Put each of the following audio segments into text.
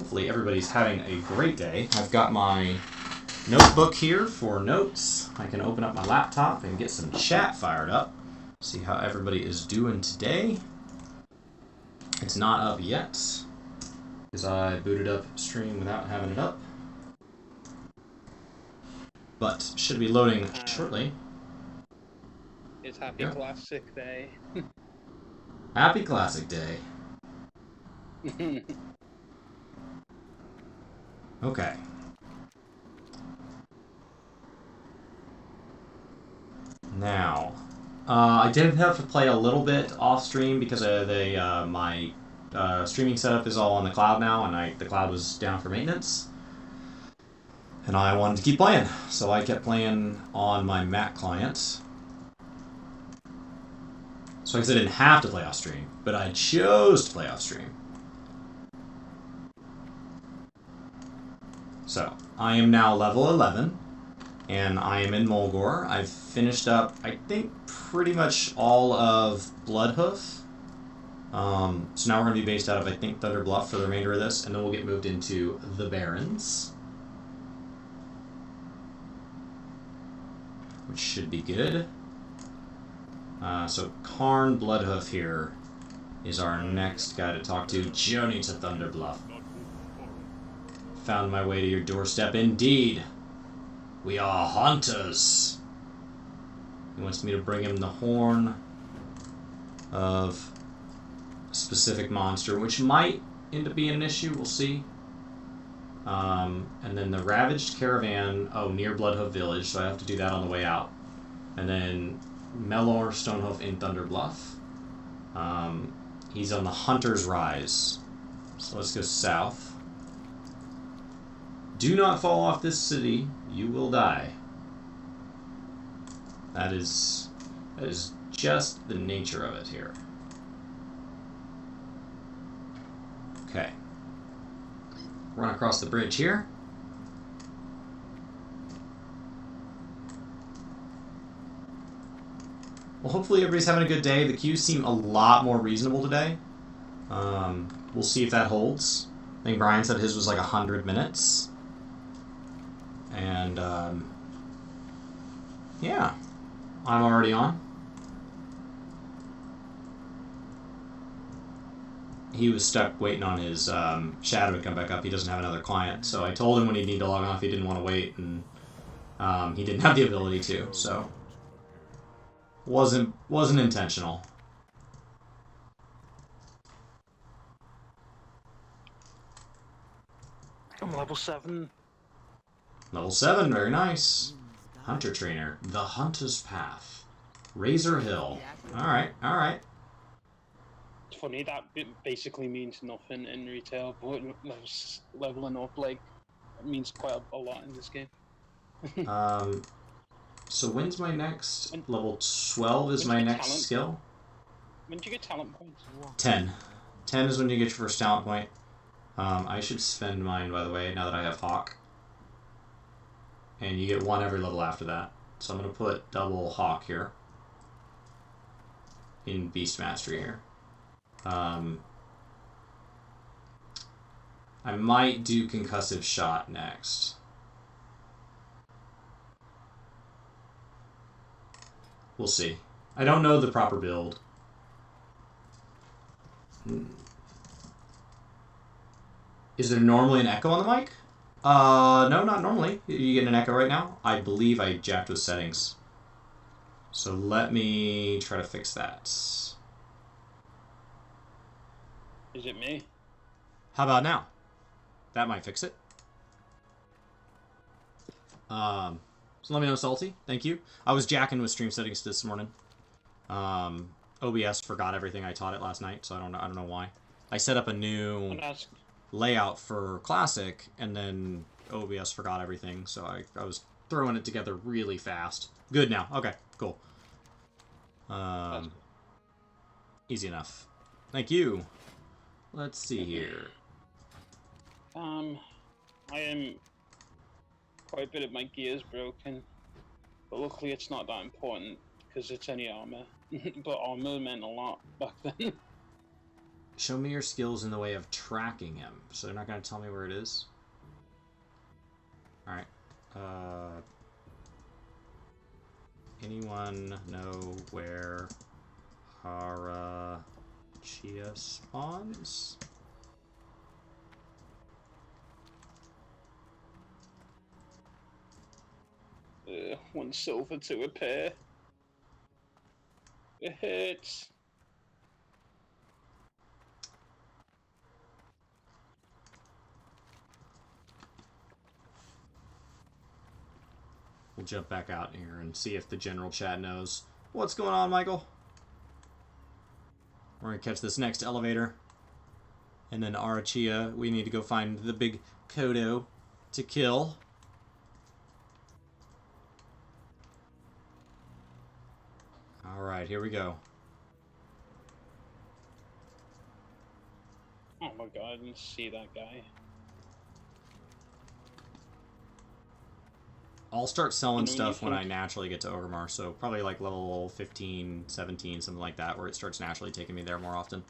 Hopefully everybody's having a great day. I've got my notebook here for notes. I can open up my laptop and get some chat fired up. See how everybody is doing today. It's not up yet, because I booted up stream without having it up. But should be loading shortly. It's Happy Classic Day. Happy Classic Day. Okay. Now, I did have to play a little bit off stream because my streaming setup is all on the cloud now, and the cloud was down for maintenance. And I wanted to keep playing, so I kept playing on my Mac client. So I guess I didn't have to play off stream, but I chose to play off stream. So, I am now level 11, and I am in Mulgore. I've finished up, I think, pretty much all of Bloodhoof. So now we're going to be based out of, I think, Thunder Bluff for the remainder of this, and then we'll get moved into the Barrens. Which should be good. So Karn Bloodhoof here is our next guy to talk to. Journey to Thunder Bluff. Found my way to your doorstep indeed. We are hunters. He wants me to bring him the horn of a specific monster, which might end up being an issue, we'll see. And then the Ravaged Caravan, near Bloodhoof Village, so I have to do that on the way out. And then Melor Stonehoof in Thunder Bluff. He's on the Hunter's Rise. So let's go south. Do not fall off this city, you will die. That is just the nature of it here. Okay. Run across the bridge here. Well, hopefully everybody's having a good day. The queues seem a lot more reasonable today. We'll see if that holds. I think Brian said his was like 100 minutes. And, yeah. I'm already on. He was stuck waiting on his shadow to come back up. He doesn't have another client. So I told him when he'd need to log on if he didn't want to wait. And he didn't have the ability to, so... Wasn't intentional. I'm level 7. Level 7, very nice. Hunter Trainer. The Hunter's Path. Razor Hill. Alright, alright. It's funny, that basically means nothing in retail, but leveling up, like, it means quite a lot in this game. So when's my next... Level 12 is my next skill? When do you get talent points? 10. 10 is when you get your first talent point. I should spend mine, by the way, now that I have Hawk. And you get 1 every level after that. So I'm going to put double Hawk here. In Beast Mastery here. I might do Concussive Shot next. We'll see. I don't know the proper build. Is there normally an echo on the mic? No, not normally. You getting an echo right now? I believe I jacked with settings. So let me try to fix that. Is it me? How about now? That might fix it. So let me know, Salty. Thank you. I was jacking with stream settings this morning. OBS forgot everything I taught it last night, so I don't know why. I set up a new layout for Classic, and then OBS forgot everything, so I was throwing it together really fast. Good now. Okay, cool. Easy enough. Thank you. Let's see here. I am... Quite a bit of my gear is broken, but luckily it's not that important because it's only armor. But armor meant a lot back then. Show me your skills in the way of tracking him. So they're not going to tell me where it is? Alright. Anyone know where Harachia spawns? One silver to repair. It hurts. We'll jump back out here and see if the general chat knows. What's going on, Michael? We're going to catch this next elevator. And then Arachia, we need to go find the big Kodo to kill. Alright, here we go. Oh my god, I didn't see that guy. I'll start selling stuff when I naturally get to Orgrimmar, so probably like level 15, 17, something like that, where it starts naturally taking me there more often.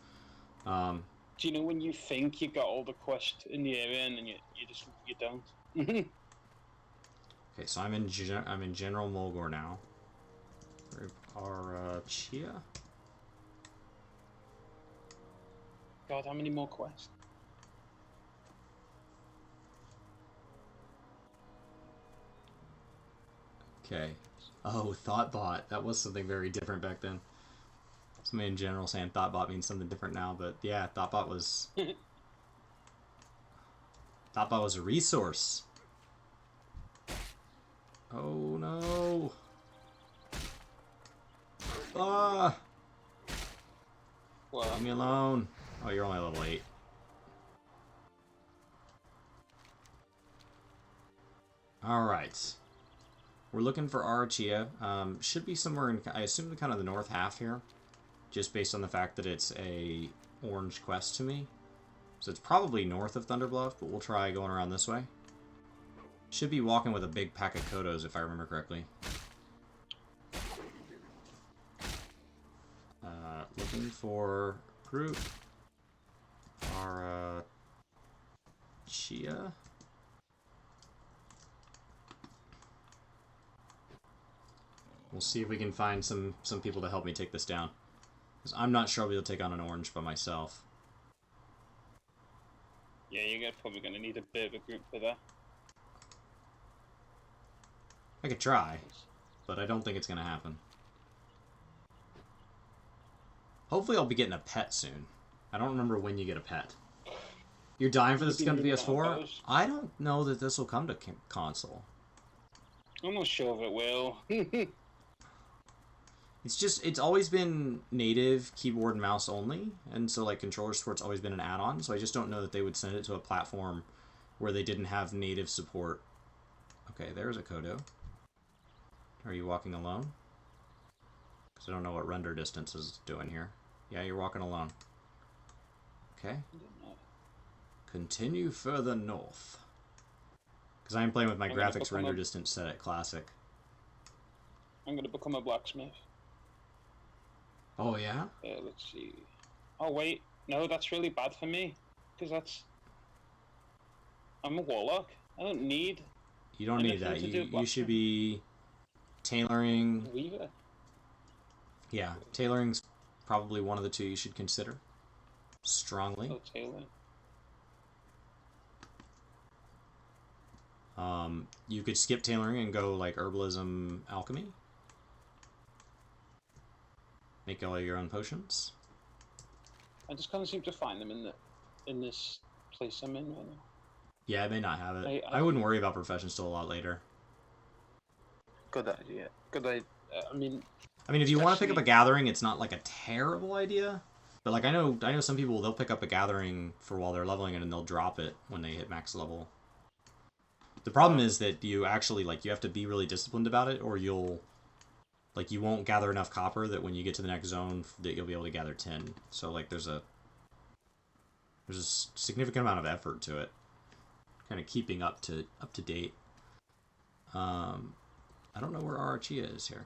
Do you know when you think you got all the quests in the area and then you don't? Okay, so I'm in General Mulgore now. Arachia. God, how many more quests? Okay. Oh, Thoughtbot. That was something very different back then. Somebody in general saying Thoughtbot means something different now, but yeah, Thoughtbot was... Thoughtbot was a resource. Oh, no. Ah! Well, Leave me alone. Oh, you're only level 8. Alright. We're looking for Arachia. Should be somewhere in, I assume, kind of the north half here. Just based on the fact that it's a orange quest to me. So it's probably north of Thunderbluff, but we'll try going around this way. Should be walking with a big pack of Kodos, if I remember correctly. Looking for group Arachia. We'll see if we can find some people to help me take this down. Because I'm not sure I'll be able to take on an orange by myself. yeah, you're probably going to need a bit of a group for that. I could try, but I don't think it's going to happen. Hopefully I'll be getting a pet soon. I don't remember when you get a pet. You're dying for this to come to PS4? I don't know that this will come to console. I'm not sure if it will. It's always been native keyboard and mouse only, and so like controller support's always been an add-on, so I just don't know that they would send it to a platform where they didn't have native support. Okay, there's a Kodo. Are you walking alone? Because I don't know what render distance is doing here. Yeah, you're walking alone. Okay. Continue further north. Because I'm playing with my graphics render distance set at classic. I'm going to become a blacksmith. Oh, yeah? Let's see. Oh, wait. No, that's really bad for me. Because that's... I'm a warlock. I don't need... You don't need that. You should be tailoring... Weaver. Yeah, tailoring's probably one of the two you should consider. Strongly. Oh, tailoring. You could skip tailoring and go like herbalism, alchemy. Make all your own potions. I just can't seem to find them in this place I'm in right now. Yeah, I may not have it. I wouldn't worry about professions till a lot later. Good idea. Good idea. I mean, if you want to pick up a gathering, it's not like a terrible idea. But like I know some people, they'll pick up a gathering for while they're leveling it and they'll drop it when they hit max level. The problem is that you actually you have to be really disciplined about it, or you won't gather enough copper that when you get to the next zone that you'll be able to gather 10. So like there's a significant amount of effort to it, kind of keeping up to date. I don't know where Arachia is here.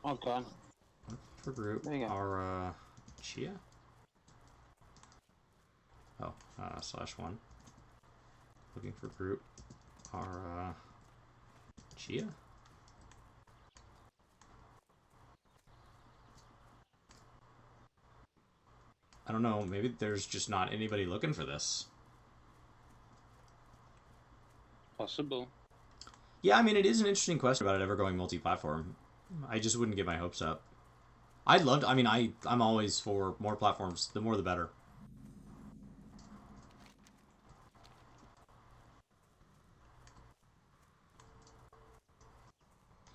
Oh god. For group, There you go. our Chia. Oh, /1. Looking for group, our Chia. I don't know, maybe there's just not anybody looking for this. Possible. Yeah, I mean, it is an interesting question about it ever going multi-platform. I just wouldn't get my hopes up. I'd love to, I mean, I'm always for more platforms. The more the better.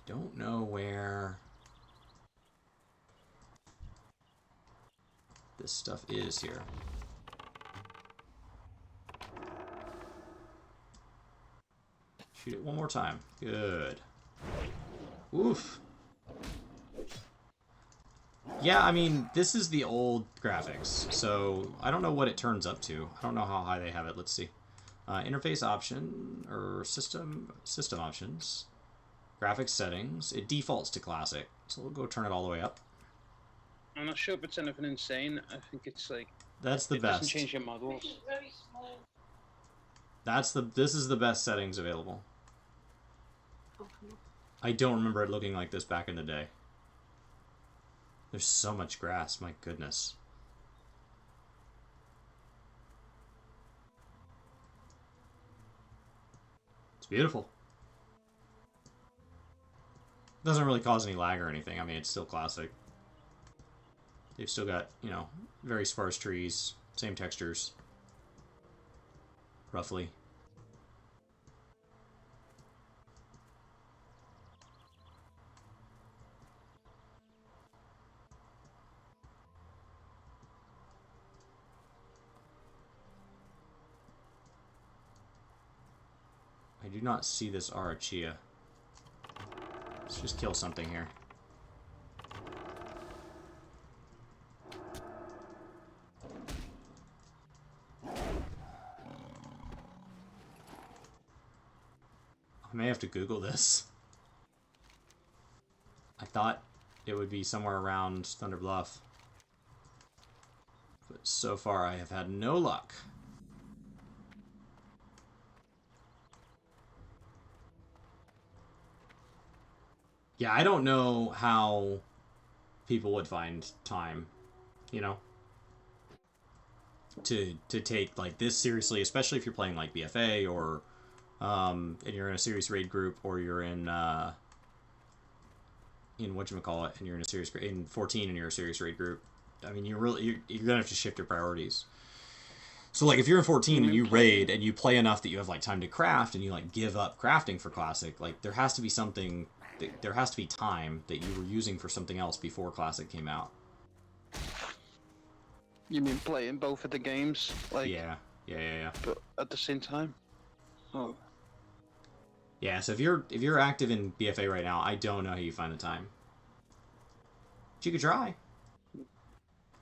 Don't know where this stuff is here. Shoot it one more time. Good. Oof. Yeah, I mean, this is the old graphics, so I don't know what it turns up to. I don't know how high they have it. Let's see. Interface option, or system options. Graphics settings. It defaults to classic, so we'll go turn it all the way up. I'm not sure if it's anything insane. I think it's like... That's the it best. doesn't change your models. This is the best settings available. I don't remember it looking like this back in the day. There's so much grass, my goodness. It's beautiful. Doesn't really cause any lag or anything. I mean, it's still classic. They've still got, you know, very sparse trees, same textures, roughly. I do not see this Arachia. Let's just kill something here. I may have to Google this. I thought it would be somewhere around Thunder Bluff. But so far I have had no luck. Yeah, I don't know how people would find time, you know, to take like this seriously, especially if you're playing like BFA or and you're in a serious raid group, or you're in whatchamacallit, and you're in a serious in 14 and you're a serious raid group. I mean, you're gonna have to shift your priorities. So like if you're in 14 and you raid and you play enough that you have like time to craft and you like give up crafting for classic, like there has to be something. There has to be time that you were using for something else before Classic came out. You mean playing both of the games? Like, yeah. But at the same time? Oh. Yeah, so if you're active in BFA right now, I don't know how you find the time. But you could try.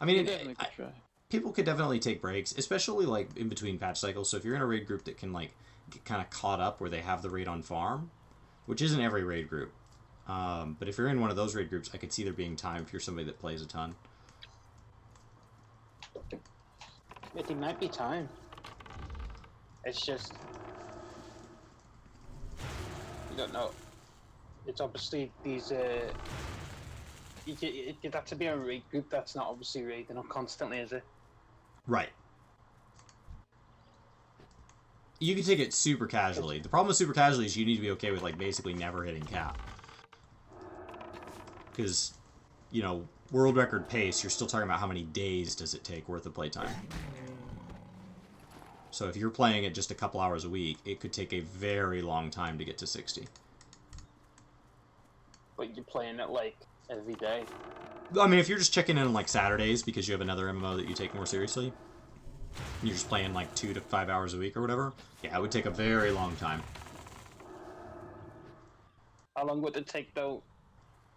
I mean, people could definitely take breaks, especially like in between patch cycles. So if you're in a raid group that can like get kind of caught up where they have the raid on farm, which isn't every raid group. But if you're in one of those raid groups, I could see there being time if you're somebody that plays a ton. It might be time. It's just... you don't know. It's obviously these... You'd have to be a raid group that's not obviously raiding up constantly, is it? Right. You can take it super casually. The problem with super casually is you need to be okay with like basically never hitting cap. Because, you know, world record pace, you're still talking about how many days does it take worth of playtime. So if you're playing it just a couple hours a week, it could take a very long time to get to 60. But you're playing it like every day. I mean, if you're just checking in on like Saturdays because you have another MMO that you take more seriously, and you're just playing like 2 to 5 hours a week or whatever, yeah, it would take a very long time. How long would it take though?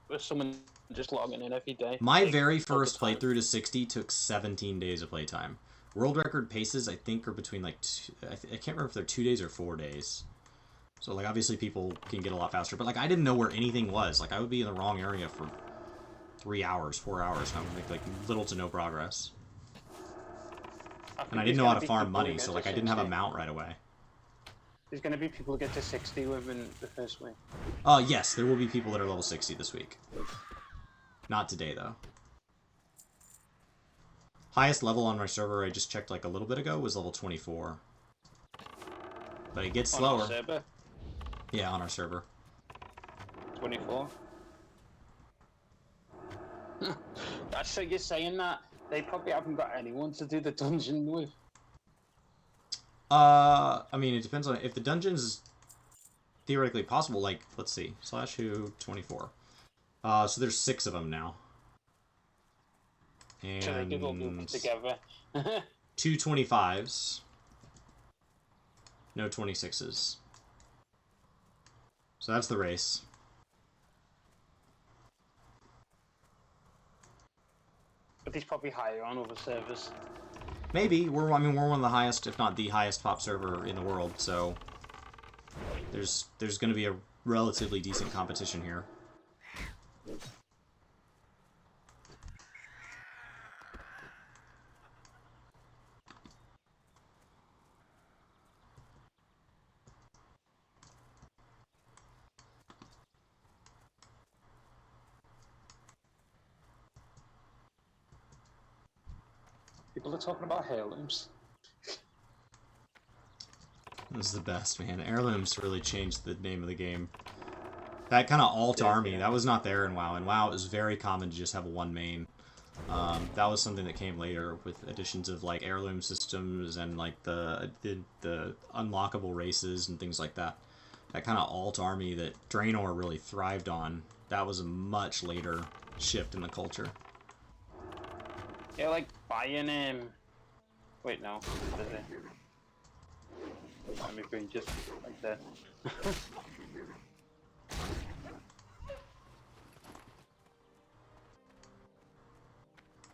With someone just logging in every day. My very first playthrough to 60 took 17 days of playtime. World record paces, I think, are between like I can't remember if they're 2 days or 4 days. So like obviously people can get a lot faster, but like I didn't know where anything was. Like I would be in the wrong area for 3 hours, 4 hours, and I would make like little to no progress. And I there's didn't know how gonna to be farm people who money, get so to like I didn't have a 60. mount right away. There's going to be people who get to 60 within the first week. Yes, there will be people that are level 60 this week. Not today, though. Highest level on my server, I just checked like a little bit ago, was level 24. But it gets slower. On our server? Yeah, on our server. 24. That's so you're saying that they probably haven't got anyone to do the dungeon with. I mean, it depends on if the dungeon's theoretically possible. Like, let's see, /who 24. So there's 6 of them now. And So they could all do it together. 2 25s. No 26s. So that's the race. But he's probably higher on other servers. Maybe we're one of the highest, if not the highest, pop server in the world. So there's going to be a relatively decent competition here. People are talking about heirlooms. This is the best, man. Heirlooms really changed the name of the game. That kind of alt army, that was not there in WoW. In WoW, it was very common to just have one main. That was something that came later with additions of like heirloom systems and like the unlockable races and things like that. That kind of alt army that Draenor really thrived on. That was a much later shift in the culture. Yeah, like buying wait, no. What is it? My brain just like that.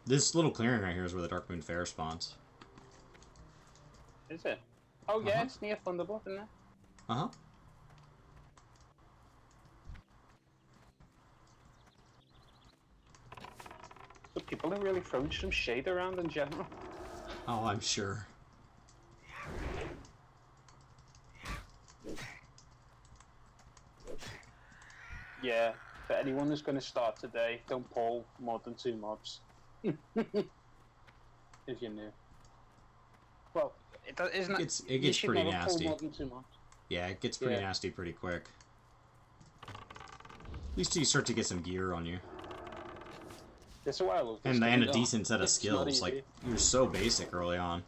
This little clearing right here is where the Darkmoon Fair spawns. Is it? Oh yeah, it's near Thunderbolt, isn't it? Uh-huh. So people are really throwing some shade around in general. Oh, I'm sure. Yeah, for anyone who's going to start today, don't pull more than 2 mobs. If you're new. Well, isn't it? It gets pretty nasty. Pull more than 2 mobs. Yeah, it gets pretty nasty pretty quick. At least you start to get some gear on you. That's why I love this and game, a decent set of skills. Like, you're so basic early on.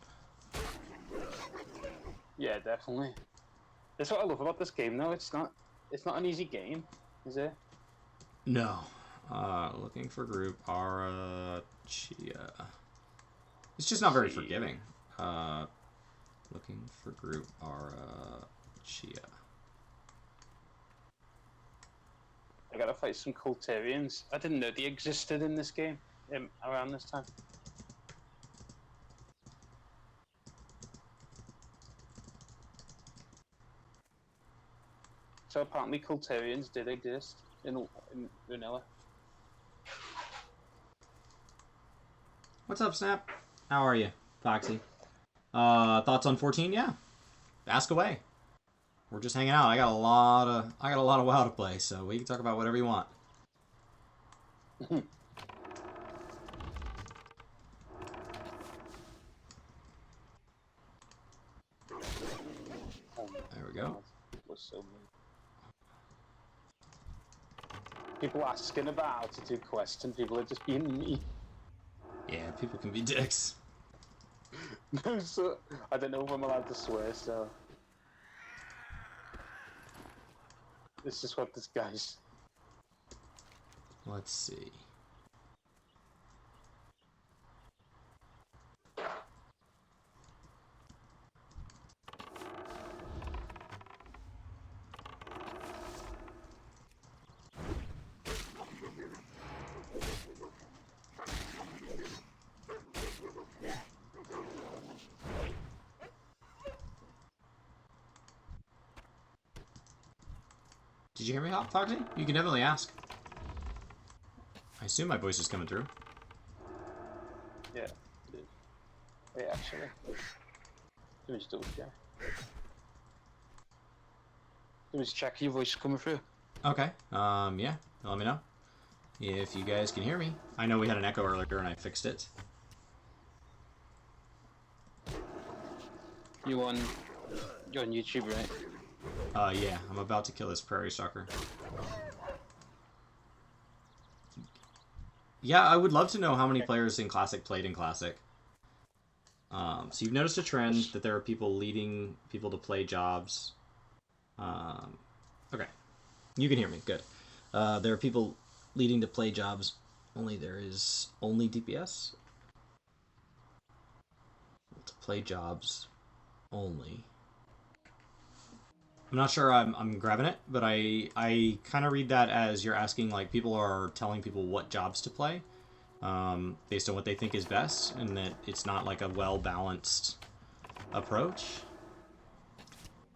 Yeah, definitely. That's what I love about this game, though. It's not an easy game, is it? No. Looking for group Chia. It's just not very forgiving. Looking for group Chia. I gotta fight some Cultarians. I didn't know they existed in this game around this time. So apparently Cultarians did exist in vanilla. What's up, Snap? How are you, Foxy? Thoughts on 14? Yeah. Ask away. We're just hanging out. I got a lot of WoW to play, so we can talk about whatever you want. There we go. People asking about how to do quests and people are just being mean. Yeah, people can be dicks. So, I don't know if I'm allowed to swear, so... This is what this guy's... Let's see. Did you hear me, Foxy? You can definitely ask. I assume my voice is coming through. Yeah. Wait, actually. Let me just double check. Let me just check your voice is coming through. Okay. Yeah. Let me know if you guys can hear me. I know we had an echo earlier and I fixed it. You're on YouTube, right? Yeah. I'm about to kill this prairie stalker. Yeah, I would love to know how many players in Classic played in Classic. So you've noticed a trend that there are people leading people to play jobs. Okay. You can hear me. Good. There are people leading to play jobs. Only there is only DPS. To play jobs only. I'm not sure I'm grabbing it, but I kind of read that as you're asking, like, people are telling people what jobs to play based on what they think is best, and that it's not like a well-balanced approach.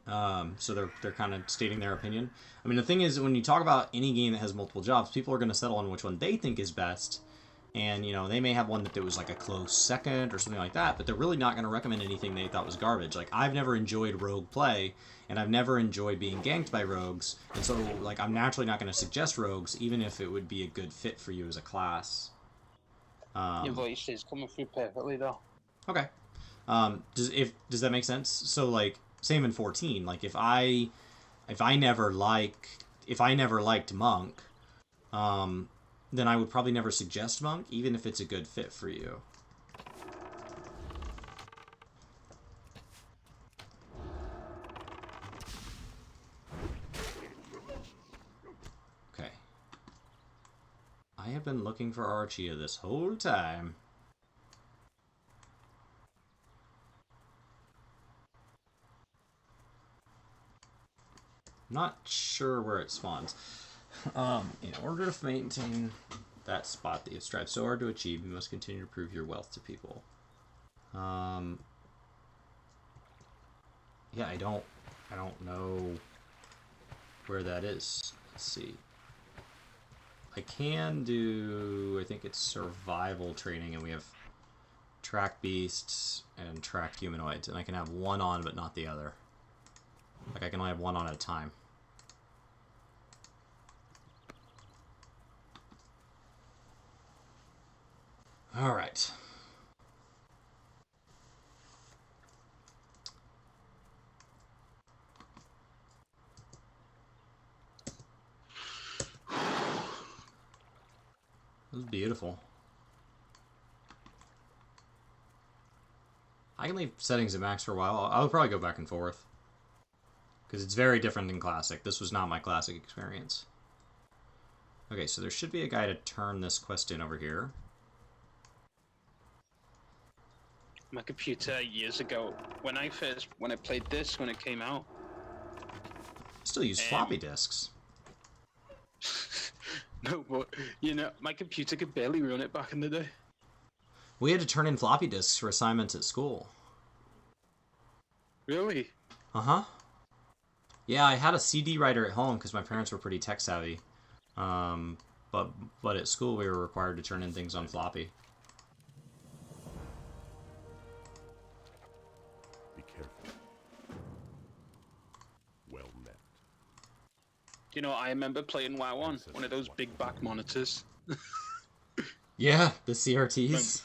So they're kind of stating their opinion. I mean, the thing is, when you talk about any game that has multiple jobs, people are going to settle on which one they think is best. And, you know, they may have one that was like a close second or something like that, but they're really not going to recommend anything they thought was garbage. Like, I've never enjoyed rogue play, and I've never enjoyed being ganked by rogues, and so, like, I'm naturally not going to suggest rogues, even if it would be a good fit for you as a class. Your voice is coming through perfectly, though. Okay. Does that make sense? So, like, same in 14. Like, if I never liked Monk, then I would probably never suggest Monk, even if it's a good fit for you. Okay. I have been looking for Archia this whole time. Not sure where it spawns. In order to maintain that spot that you've strived so hard to achieve, you must continue to prove your wealth to people. Yeah, I don't know where that is. Let's see. I can do, I think it's survival training, and we have track beasts and track humanoids, and I can have one on but not the other. Like, I can only have one on at a time. All right. This is beautiful. I can leave settings at max for a while. I'll probably go back and forth, because it's very different than Classic. This was not my Classic experience. Okay, so there should be a guy to turn this quest in over here. My computer years ago, when I played this, when it came out, Still use floppy disks. No, but, you know, my computer could barely run it back in the day. We had to turn in floppy disks for assignments at school. Really? Uh-huh. Yeah, I had a CD writer at home because my parents were pretty tech savvy. But at school we were required to turn in things on floppy. Be careful. Well met. You know, I remember playing WoW on one of those big back monitors. Yeah, the CRTs.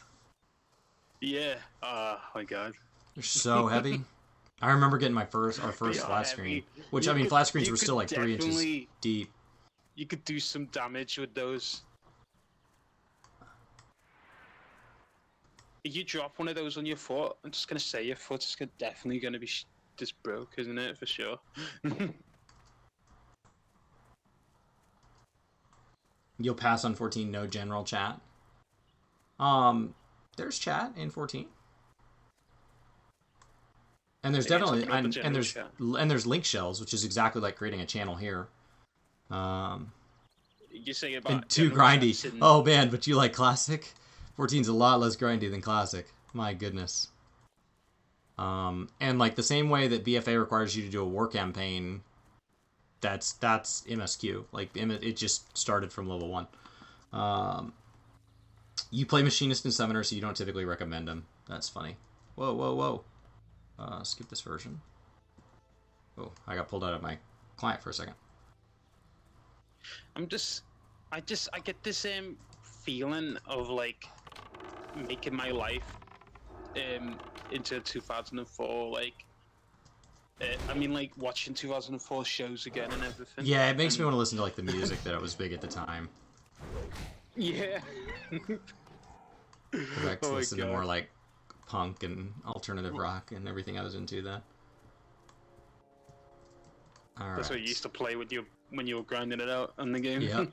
Yeah. Oh my god. They're so heavy. I remember getting our first flat screen, which, I mean, flat screens were still like 3 inches deep. You could do some damage with those. If you drop one of those on your foot, I'm just gonna say your foot's definitely gonna be just broke, isn't it? For sure. You'll pass on 14, no general chat. There's chat in 14. And there's definitely there's link shells, which is exactly like creating a channel here. You're saying about and too grindy. Oh man, but you like Classic? 14's a lot less grindy than Classic. My goodness. And like the same way that BFA requires you to do a war campaign, that's MSQ. Like it just started from level 1. You play Machinist and Summoner, so you don't typically recommend them. That's funny. Whoa, whoa, whoa. Skip this version. Oh, I got pulled out of my client for a second. I get this feeling of like making my life into 2004, like I mean, like watching 2004 shows again and everything. Yeah, it makes me want to listen to like the music that was big at the time. Yeah. Go back to listen to more like punk and alternative rock and everything I was into then. All That's what you used to play with when you were grinding it out on the game. Yep.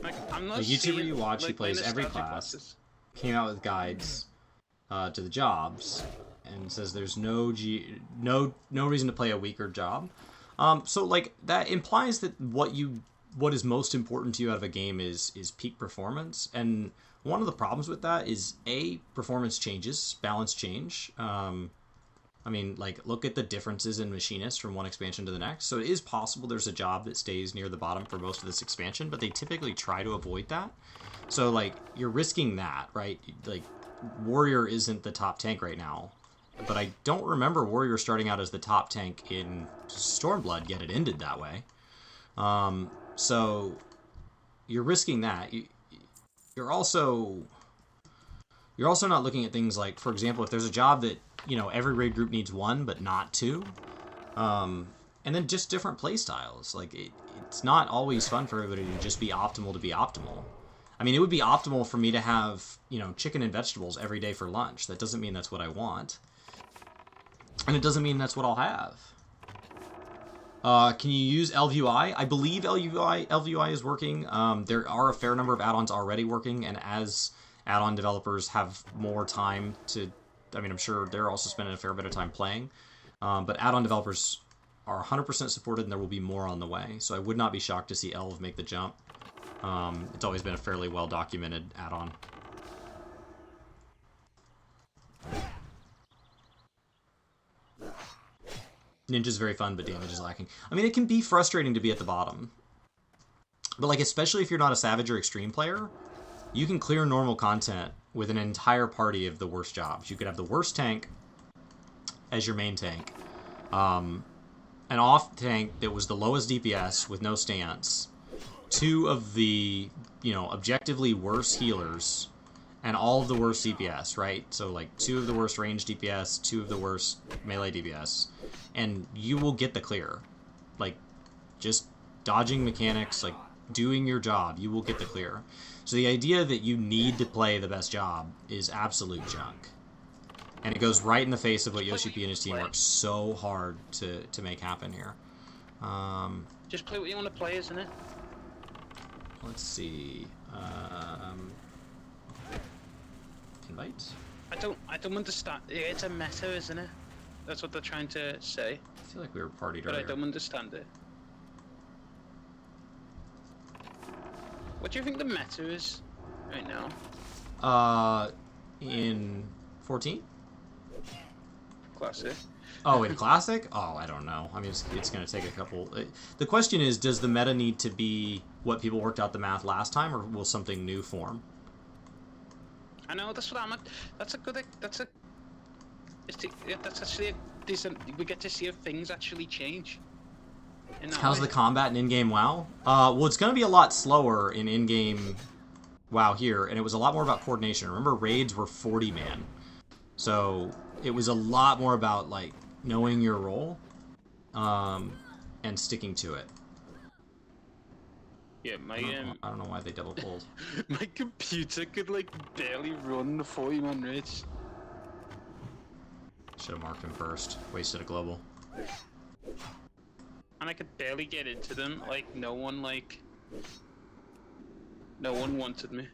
Like, I'm not the YouTuber you watch, like, he plays every class, came out with guides to the jobs, and says there's no reason to play a weaker job. So like that implies that what is most important to you out of a game is peak performance, and one of the problems with that is performance changes, balance change. I mean, like, look at the differences in Machinist from one expansion to the next. So it is possible there's a job that stays near the bottom for most of this expansion, but they typically try to avoid that. So, like, you're risking that, right? Like, Warrior isn't the top tank right now, but I don't remember Warrior starting out as the top tank in Stormblood, yet it ended that way. So you're risking that. You're also not looking at things like, for example, if there's a job that, you know, every raid group needs one, but not two. And then just different play styles. Like, it's not always fun for everybody to just be optimal to be optimal. I mean, it would be optimal for me to have, you know, chicken and vegetables every day for lunch. That doesn't mean that's what I want. And it doesn't mean that's what I'll have. Can you use LVUI? I believe LVUI is working. There are a fair number of add-ons already working, and as add-on developers have more time to... I mean, I'm sure they're also spending a fair bit of time playing. But add-on developers are 100% supported, and there will be more on the way. So I would not be shocked to see Elv make the jump. It's always been a fairly well-documented add-on. Ninja's very fun, but damage is lacking. I mean, it can be frustrating to be at the bottom. But, like, especially if you're not a Savage or Extreme player, you can clear normal content with an entire party of the worst jobs. You could have the worst tank as your main tank. An off tank that was the lowest DPS with no stance. Two of the, you know, objectively worst healers. And all of the worst DPS, right? So, like, two of the worst range DPS, two of the worst melee DPS. And you will get the clear. Like, just dodging mechanics, like, doing your job, you will get the clear. So the idea that you need to play the best job is absolute junk. And it goes right in the face of what Yoshi P and his team worked so hard to make happen here. Just play what you want to play, isn't it? Let's see. Invite? I don't understand. It's a meta, isn't it? That's what they're trying to say. I feel like we were partied But earlier. I don't understand it. What do you think the meta is right now? In 14? Classic. Oh, in Classic? Oh, I don't know. I mean, it's going to take a couple... The question is, does the meta need to be what people worked out the math last time, or will something new form? I know, that's what I'm... That's actually a decent... We get to see if things actually change. How's the combat in in-game WoW? Well, it's going to be a lot slower in in-game WoW here, and it was a lot more about coordination. Remember, raids were 40-man. So it was a lot more about, like, knowing your role and sticking to it. Yeah, I don't know why they double pulled. My computer could, like, barely run the 40-man raids. Should have marked him first. Wasted a global. And I could barely get into them. Like, no one wanted me.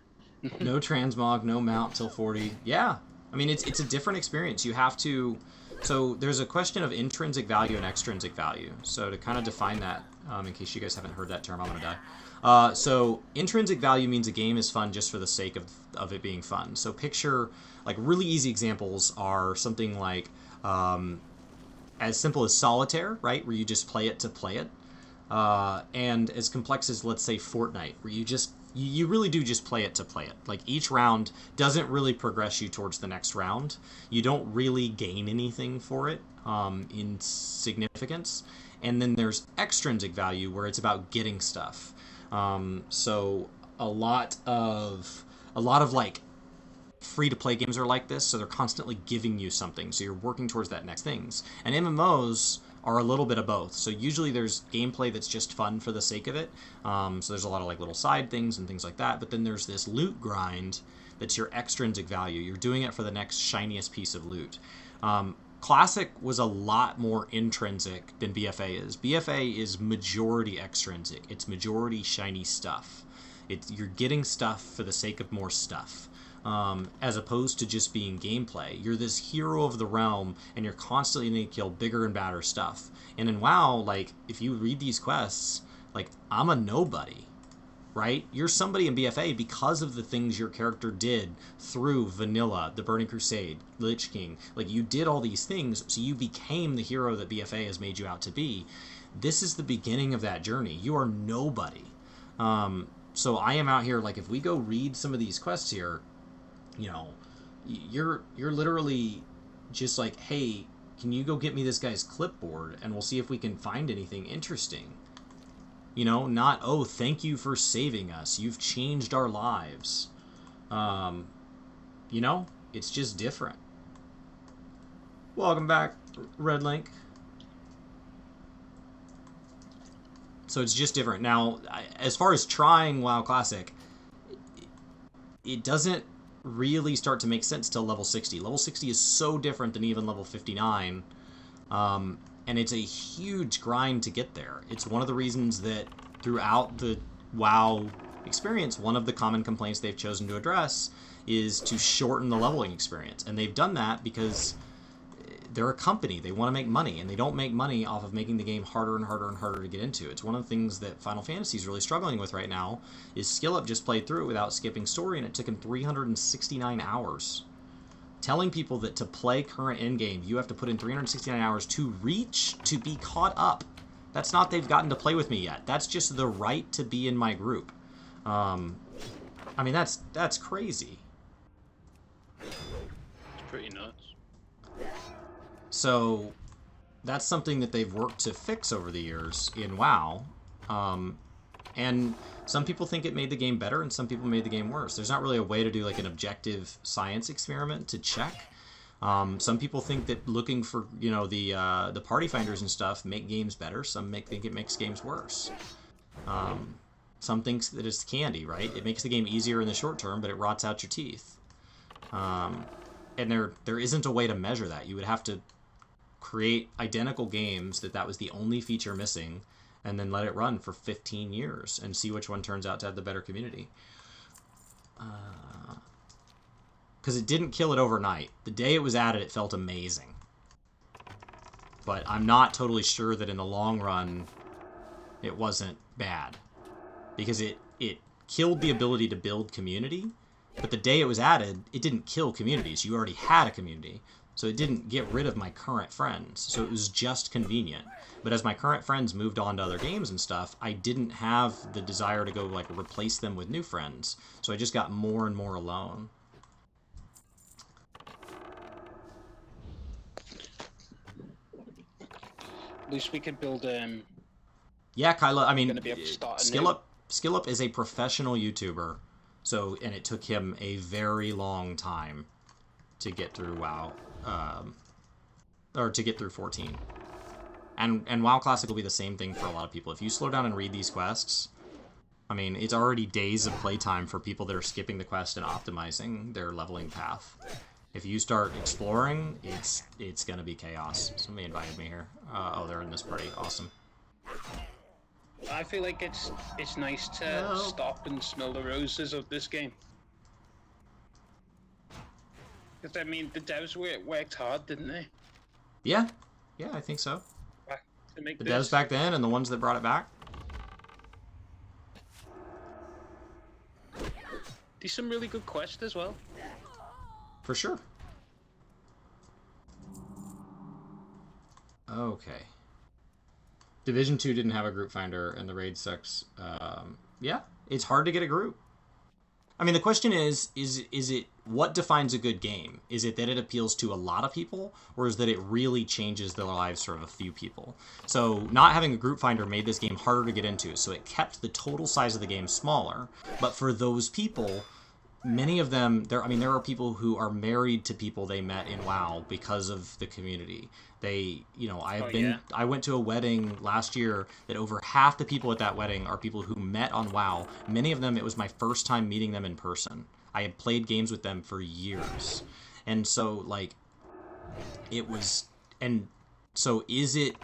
No transmog, no mount till 40. Yeah. I mean, it's a different experience. You have to... So there's a question of intrinsic value and extrinsic value. So to kind of define that, in case you guys haven't heard that term, I'm going to die. So intrinsic value means a game is fun just for the sake of it being fun. So picture, like, really easy examples are something like as simple as solitaire, right, where you just play it to play it. And as complex as, let's say, Fortnite, where you really do just play it to play it. Like, each round doesn't really progress you towards the next round. You don't really gain anything for it in significance. And then there's extrinsic value, where it's about getting stuff. So a lot of like free-to-play games are like this, so they're constantly giving you something, so you're working towards that next things. And MMOs are a little bit of both. So usually there's gameplay that's just fun for the sake of it. So there's a lot of like little side things and things like that. But then there's this loot grind that's your extrinsic value. You're doing it for the next shiniest piece of loot. Classic was a lot more intrinsic than BFA is. BFA is majority extrinsic. It's majority shiny stuff. You're getting stuff for the sake of more stuff. As opposed to just being gameplay. You're this hero of the realm, and you're constantly going to kill bigger and badder stuff. And in WoW, like, if you read these quests, like, I'm a nobody, right? You're somebody in BFA because of the things your character did through Vanilla, the Burning Crusade, Lich King. Like, you did all these things, so you became the hero that BFA has made you out to be. This is the beginning of that journey. You are nobody. So I am out here, like, if we go read some of these quests here, you know, you're literally just like, hey, can you go get me this guy's clipboard and we'll see if we can find anything interesting. You know, not, oh, thank you for saving us. You've changed our lives. You know, it's just different. Welcome back, Red Link. So it's just different. Now, as far as trying WoW Classic, it doesn't really start to make sense till level 60. Level 60 is so different than even level 59, and it's a huge grind to get there. It's one of the reasons that throughout the WoW experience, one of the common complaints they've chosen to address is to shorten the leveling experience, and they've done that because they're a company. They want to make money, and they don't make money off of making the game harder and harder and harder to get into. It's one of the things that Final Fantasy is really struggling with right now, is SkillUp just played through it without skipping story, and it took him 369 hours. Telling people that to play current endgame, you have to put in 369 hours to reach, to be caught up. That's not they've gotten to play with me yet. That's just the right to be in my group. I mean, that's crazy. It's pretty nuts. So that's something that they've worked to fix over the years in WoW. And some people think it made the game better, and some people made the game worse. There's not really a way to do like an objective science experiment to check. Some people think that looking for, you know, the party finders and stuff make games better. Some think it makes games worse. Some think that it's candy, right? It makes the game easier in the short term, but it rots out your teeth. And there isn't a way to measure that. You would have to create identical games that was the only feature missing, and then let it run for 15 years and see which one turns out to have the better community. Because it didn't kill it overnight. The day it was added, it felt amazing. But I'm not totally sure that in the long run, it wasn't bad. Because it killed the ability to build community, but the day it was added, it didn't kill communities. You already had a community. So it didn't get rid of my current friends. So it was just convenient. But as my current friends moved on to other games and stuff, I didn't have the desire to go like replace them with new friends. So I just got more and more alone. At least we could build Yeah, Kyla, I mean, SkillUp is a professional YouTuber. So, and it took him a very long time to get through WoW. Or to get through 14. And WoW Classic will be the same thing for a lot of people. If you slow down and read these quests, I mean, it's already days of playtime for people that are skipping the quest and optimizing their leveling path. If you start exploring, it's gonna be chaos. Somebody invited me here. Oh, they're in this party. Awesome. I feel like it's nice to stop and smell the roses of this game. Because, I mean, the devs worked hard, didn't they? Yeah, yeah, I think so. Back to make The this. devs back then and the ones that brought it back. There's some really good quests as well. For sure. Okay. Division 2 didn't have a group finder, and the raid sucks. Yeah, it's hard to get a group. I mean, the question is it what defines a good game? Is it that it appeals to a lot of people, or is that it really changes the lives for a few people? So not having a group finder made this game harder to get into, so it kept the total size of the game smaller. But for those people, many of them, there are people who are married to people they met in WoW because of the community. They, I went to a wedding last year that over half the people at that wedding are people who met on WoW. Many of them, it was my first time meeting them in person. I had played games with them for years. And so, it was, and so is it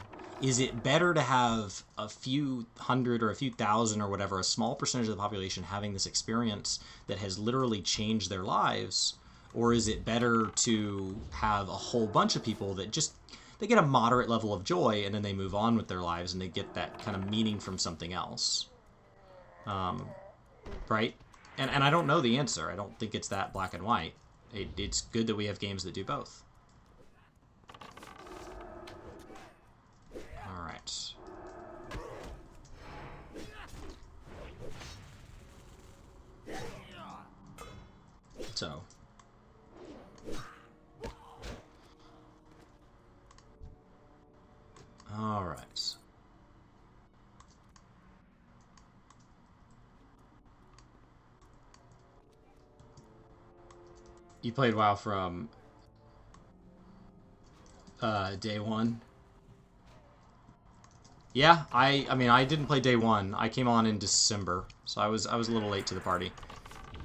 better to have a few hundred or a few thousand or whatever, a small percentage of the population having this experience that has literally changed their lives? Or is it better to have a whole bunch of people that just, they get a moderate level of joy and then they move on with their lives and they get that kind of meaning from something else? Right? And I don't know the answer. I don't think it's that black and white. It's good that we have games that do both. Alright. So. Alright. You played WoW from day one? Yeah, I mean I didn't play day one. I came on in December, so I was a little late to the party.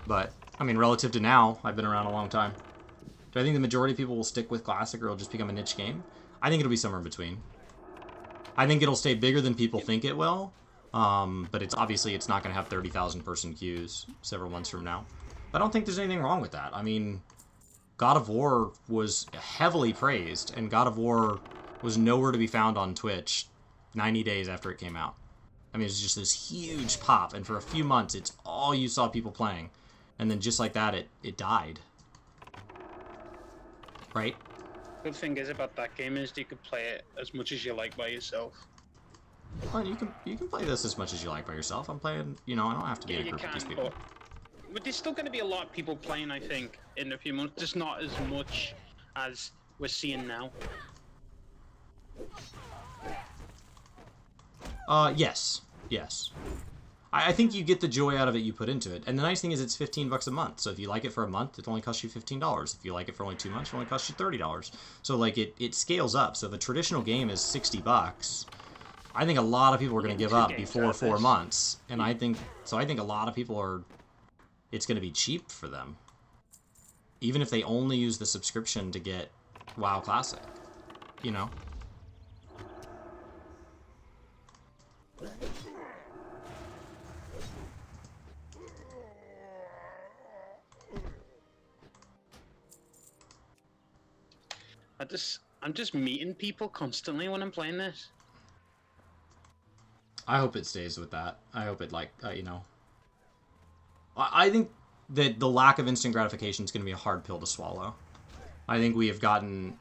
But I mean, relative to now, I've been around a long time. Do I think the majority of people will stick with Classic or it'll just become a niche game? I think it'll be somewhere in between. I think it'll stay bigger than people think it will, but it's not going to have 30,000 person queues several months from now. I don't think there's anything wrong with that. I mean, God of War was heavily praised, and God of War was nowhere to be found on Twitch 90 days after it came out. I mean, it's just this huge pop, and for a few months, it's all you saw people playing. And then just like that, it died. Right? Good thing is about that game is you can play it as much as you like by yourself. Well, you can play this as much as you like by yourself. I'm playing, I don't have to be in a group with these people. But there's still going to be a lot of people playing, I think, in a few months. Just not as much as we're seeing now. Yes. I think you get the joy out of it you put into it. And the nice thing is it's $15 a month. So if you like it for a month, it only costs you $15. If you like it for only 2 months, it only costs you $30. So it scales up. So if a traditional game is $60, I think a lot of people are going to give up before 4 months. And I think a lot of people it's going to be cheap for them. Even if they only use the subscription to get WoW Classic. I'm just meeting people constantly when I'm playing this. I hope it stays with that. I hope it I think that the lack of instant gratification is going to be a hard pill to swallow. I think we have gotten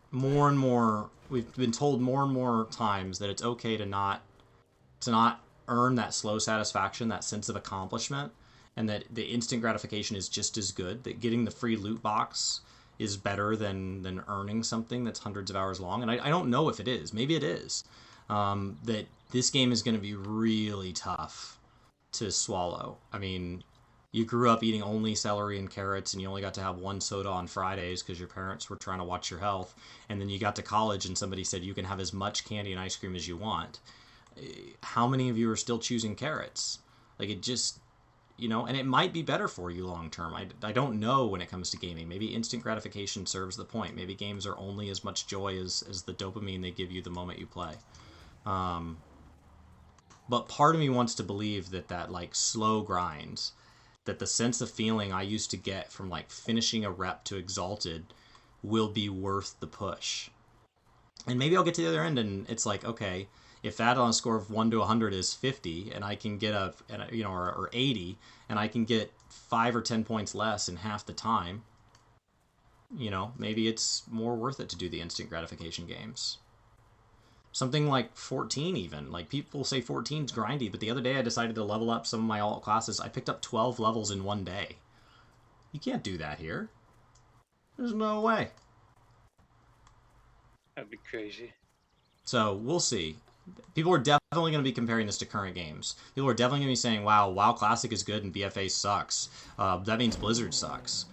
more and more. We've been told more and more times that it's okay to not earn that slow satisfaction, that sense of accomplishment, and that the instant gratification is just as good. That getting the free loot box is better than earning something that's hundreds of hours long. And I don't know if it is. Maybe it is. That this game is going to be really tough to swallow. I mean, you grew up eating only celery and carrots, and you only got to have one soda on Fridays because your parents were trying to watch your health. And then you got to college and somebody said you can have as much candy and ice cream as you want. How many of you are still choosing carrots? It just, and it might be better for you long term. I don't know when it comes to gaming. Maybe instant gratification serves the point. Maybe games are only as much joy as the dopamine they give you the moment you play. But part of me wants to believe that slow grind, that the sense of feeling I used to get from finishing a rep to Exalted will be worth the push. And maybe I'll get to the other end and it's like, okay, if that on a score of 1 to 100 is 50 and I can get or 80 and I can get 5 or 10 points less in half the time, maybe it's more worth it to do the instant gratification games. Something like 14 even. Like, people say 14's grindy, but the other day I decided to level up some of my alt classes. I picked up 12 levels in one day. You can't do that here. There's no way. That'd be crazy. So, we'll see. People are definitely going to be comparing this to current games. People are definitely going to be saying, wow, WoW Classic is good and BFA sucks. That means Blizzard sucks.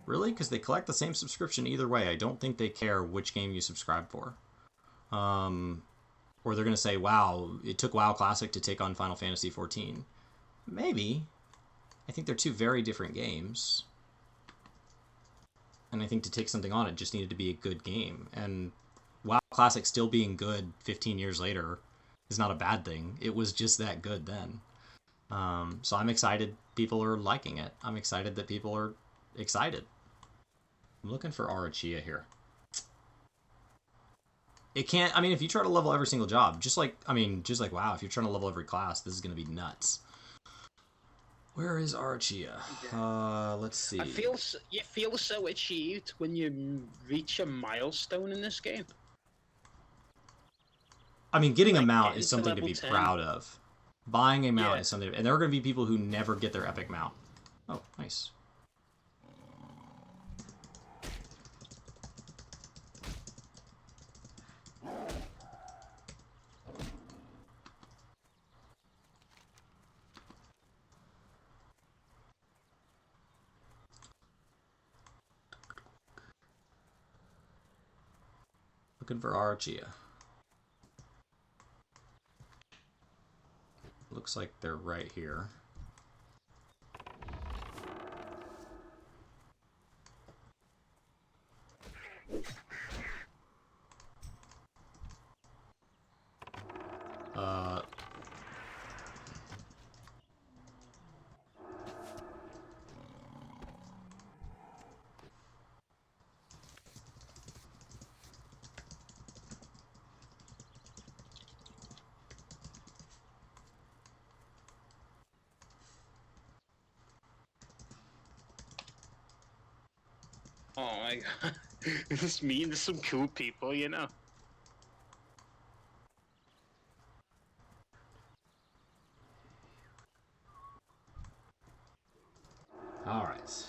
Really? Because they collect the same subscription either way. I don't think they care which game you subscribe for. Or they're going to say, wow, it took WoW Classic to take on Final Fantasy XIV. Maybe. I think they're two very different games. And I think to take something on it just needed to be a good game. And WoW Classic still being good 15 years later is not a bad thing. It was just that good then. So I'm excited people are liking it. I'm excited that people are excited. I'm looking for Arachia here. It can't, if you try to level every single job, just like WoW, if you're trying to level every class, this is going to be nuts. Where is Arachia? Let's see. You feel so achieved when you reach a milestone in this game. Getting a mount is something to be 10. proud of. Buying a mount is something, and there are going to be people who never get their epic mount. Oh, nice. Looking for Arachia. Looks like they're right here. Oh my god. This means some cool people, you know. Alright.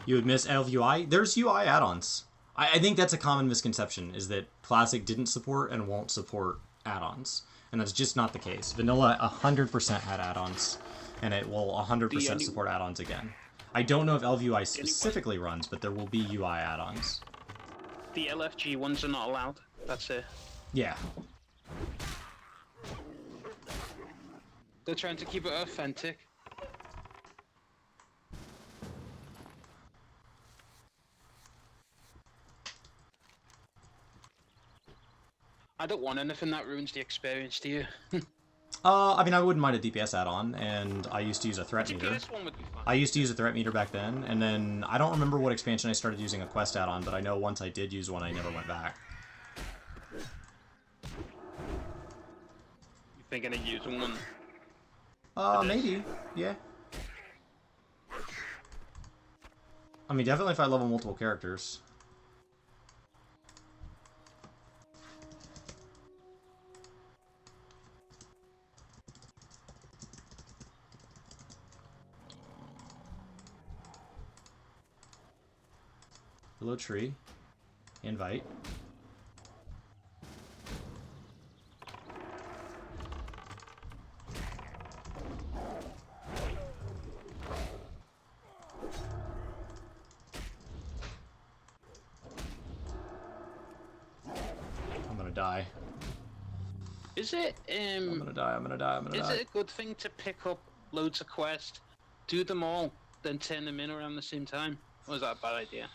You would miss LUI? There's UI add-ons. I think that's a common misconception, is that Classic didn't support and won't support add-ons. And that's just not the case. Vanilla 100% had add-ons, and it will 100% support add-ons again. I don't know if LVUI specifically runs, but there will be UI add-ons. The LFG ones are not allowed. That's it. Yeah. They're trying to keep it authentic. I don't want anything that ruins the experience, do you? I wouldn't mind a DPS add-on, and I used to use a threat meter. One would be fun. I used to use a threat meter back then, and then I don't remember what expansion I started using a quest add-on, but I know once I did use one, I never went back. You thinking of using one? Maybe. Yeah. Definitely if I level multiple characters. Hello, tree. Invite. I'm gonna die. Is it, I'm gonna die. Is it a good thing to pick up loads of quests, do them all, then turn them in around the same time? Or is that a bad idea?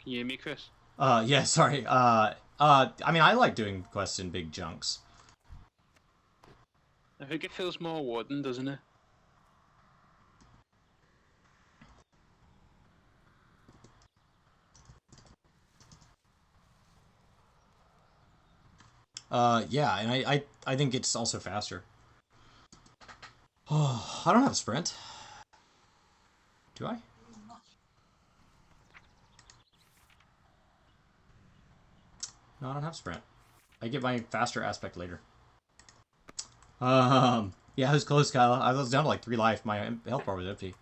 Can you hear me, Chris? Yeah, sorry. I like doing quests in big chunks. I think it feels more rewarding, doesn't it? Yeah, and I think it's also faster. Oh, I don't have a sprint. Do I? No, I don't have sprint. I get my faster aspect later. Yeah, it was close, Kyle. I was down to like 3 life. My health bar was empty.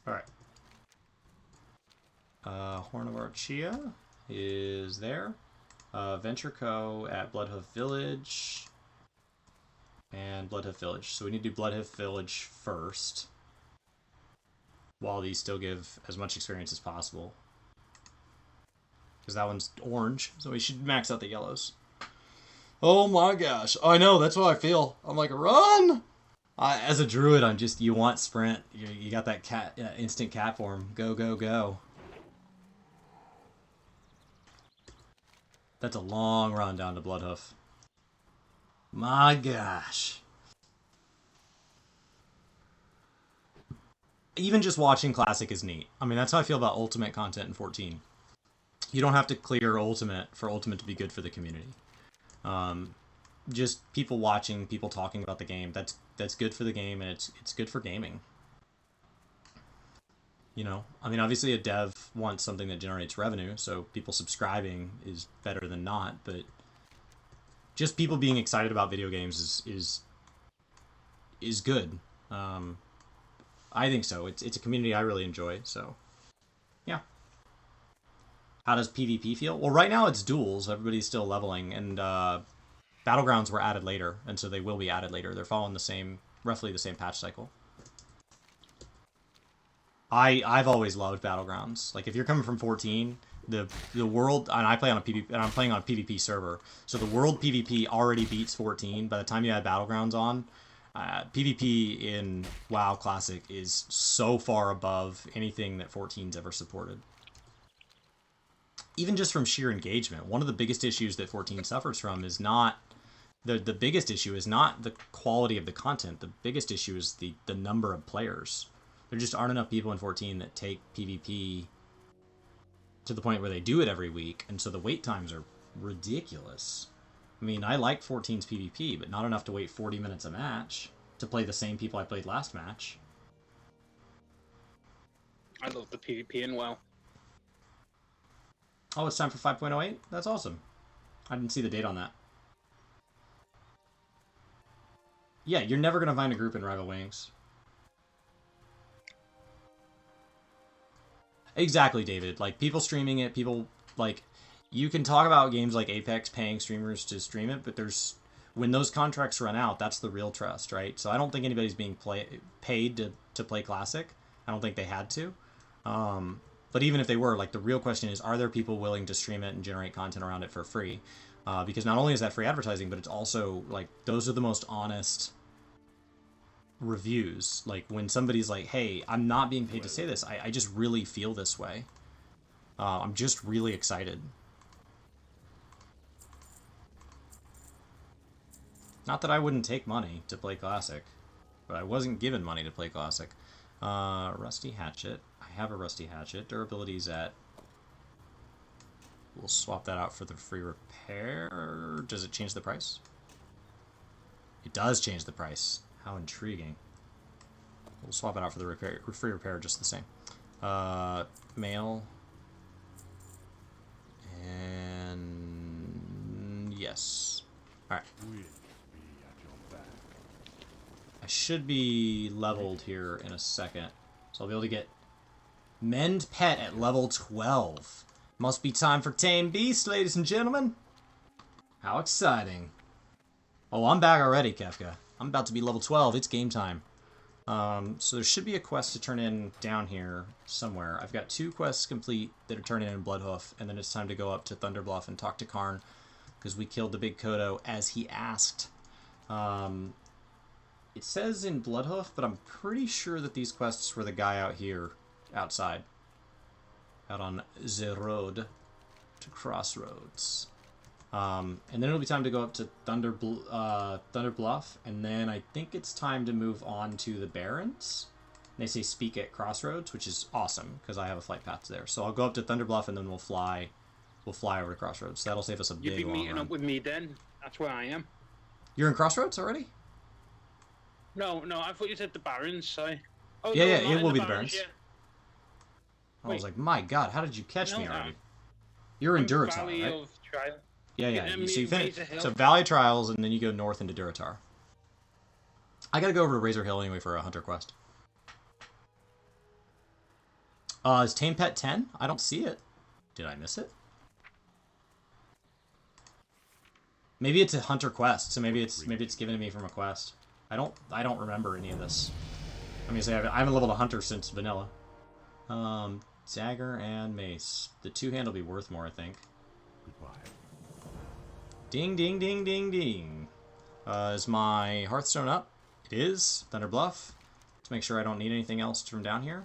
Alright. Horn of Archia is there. Venture Co. at Bloodhoof Village. And Bloodhoof Village. So we need to do Bloodhoof Village first. While these still give as much experience as possible. Because that one's orange, so we should max out the yellows. Oh my gosh. I know, that's what I feel. I'm like, run! As a druid, I'm just, you want sprint. You got that cat, instant cat form. Go, go, go. That's a long run down to Bloodhoof. My gosh. Even just watching Classic is neat. I mean, that's how I feel about Ultimate content in 14. You don't have to clear Ultimate for Ultimate to be good for the community. Just people watching, people talking about the game. That's good for the game, and it's good for gaming. You know, I mean, obviously a dev wants something that generates revenue, so people subscribing is better than not. But just people being excited about video games is good. I think so. It's a community I really enjoy. So, yeah. How does PvP feel? Well, right now it's duels. Everybody's still leveling, and Battlegrounds were added later, and so they will be added later. They're following the same, roughly the same patch cycle. I've always loved Battlegrounds. Like, if you're coming from 14, the world, and I play on a PvP, and I'm playing on a PvP server, so the world PvP already beats 14. By the time you add Battlegrounds on, PvP in WoW Classic is so far above anything that 14's ever supported. Even just from sheer engagement, one of the biggest issues that 14 suffers from is not the biggest issue is not the quality of the content. The biggest issue is the number of players. There just aren't enough people in 14 that take PvP to the point where they do it every week, and so the wait times are ridiculous. I mean, I like 14's PvP, but not enough to wait 40 minutes a match to play the same people I played last match. I love the PvP in WoW. Oh, it's time for 5.08? That's awesome. I didn't see the date on that. Yeah, you're never going to find a group in Rival Wings. Exactly, David. Like, people streaming it, people, like, you can talk about games like Apex paying streamers to stream it, but there's, when those contracts run out, that's the real trust, right? So I don't think anybody's being paid to play Classic. I don't think they had to. But even if they were, like, the real question is, are there people willing to stream it and generate content around it for free? Because not only is that free advertising, but it's also, like, those are the most honest reviews. Like, when somebody's like, hey, I'm not being paid to say this, I just really feel this way. I'm just really excited. Not that I wouldn't take money to play Classic, but I wasn't given money to play Classic. Rusty Hatchet. I have a Rusty Hatchet. Durability's at... We'll swap that out for the free repair. Does it change the price? It does change the price. How intriguing. We'll swap it out for the free repair just the same. Mail. And... yes. Alright. I should be leveled here in a second. So I'll be able to get Mend Pet at level 12. Must be time for Tame Beast, ladies and gentlemen. How exciting. Oh, I'm back already, Kefka. I'm about to be level 12. It's game time. So there should be a quest to turn in down here somewhere. I've got 2 quests complete that are turning in Bloodhoof, and then it's time to go up to Thunderbluff and talk to Karn, because we killed the big Kodo as he asked. It says in Bloodhoof, but I'm pretty sure that these quests were the guy out here, outside. Out on the road to Crossroads. And then it'll be time to go up to Thunder Bluff, and then I think it's time to move on to the Barrens. They say speak at Crossroads, which is awesome because I have a flight path there. So I'll go up to Thunder Bluff, and then we'll fly over to Crossroads. So that'll save us a big long You'll be meeting run. up with me then. That's where I am. You're in Crossroads already? No, I thought you said the Barrens. Sorry. Oh, Yeah, no, yeah, I'm not it in will the be the Barrens Barrens. yet. I was Wait. like, my God, how did you catch me No, already? You're in Duratar, Valley right? of Trial. Yeah. Yeah, So you finish. Razor Hill. So Valley Trials, and then you go north into Duratar. I gotta go over to Razor Hill anyway for a hunter quest. Is Tame Pet 10? I don't see it. Did I miss it? Maybe it's a hunter quest, so maybe it's given to me from a quest. I don't remember any of this. I'm gonna say I haven't leveled a hunter since vanilla. Dagger and mace. The two-hand will be worth more, I think. Goodbye. Ding, ding, ding, ding, ding. Is my Hearthstone up? It is. Thunder Bluff. To make sure I don't need anything else from down here.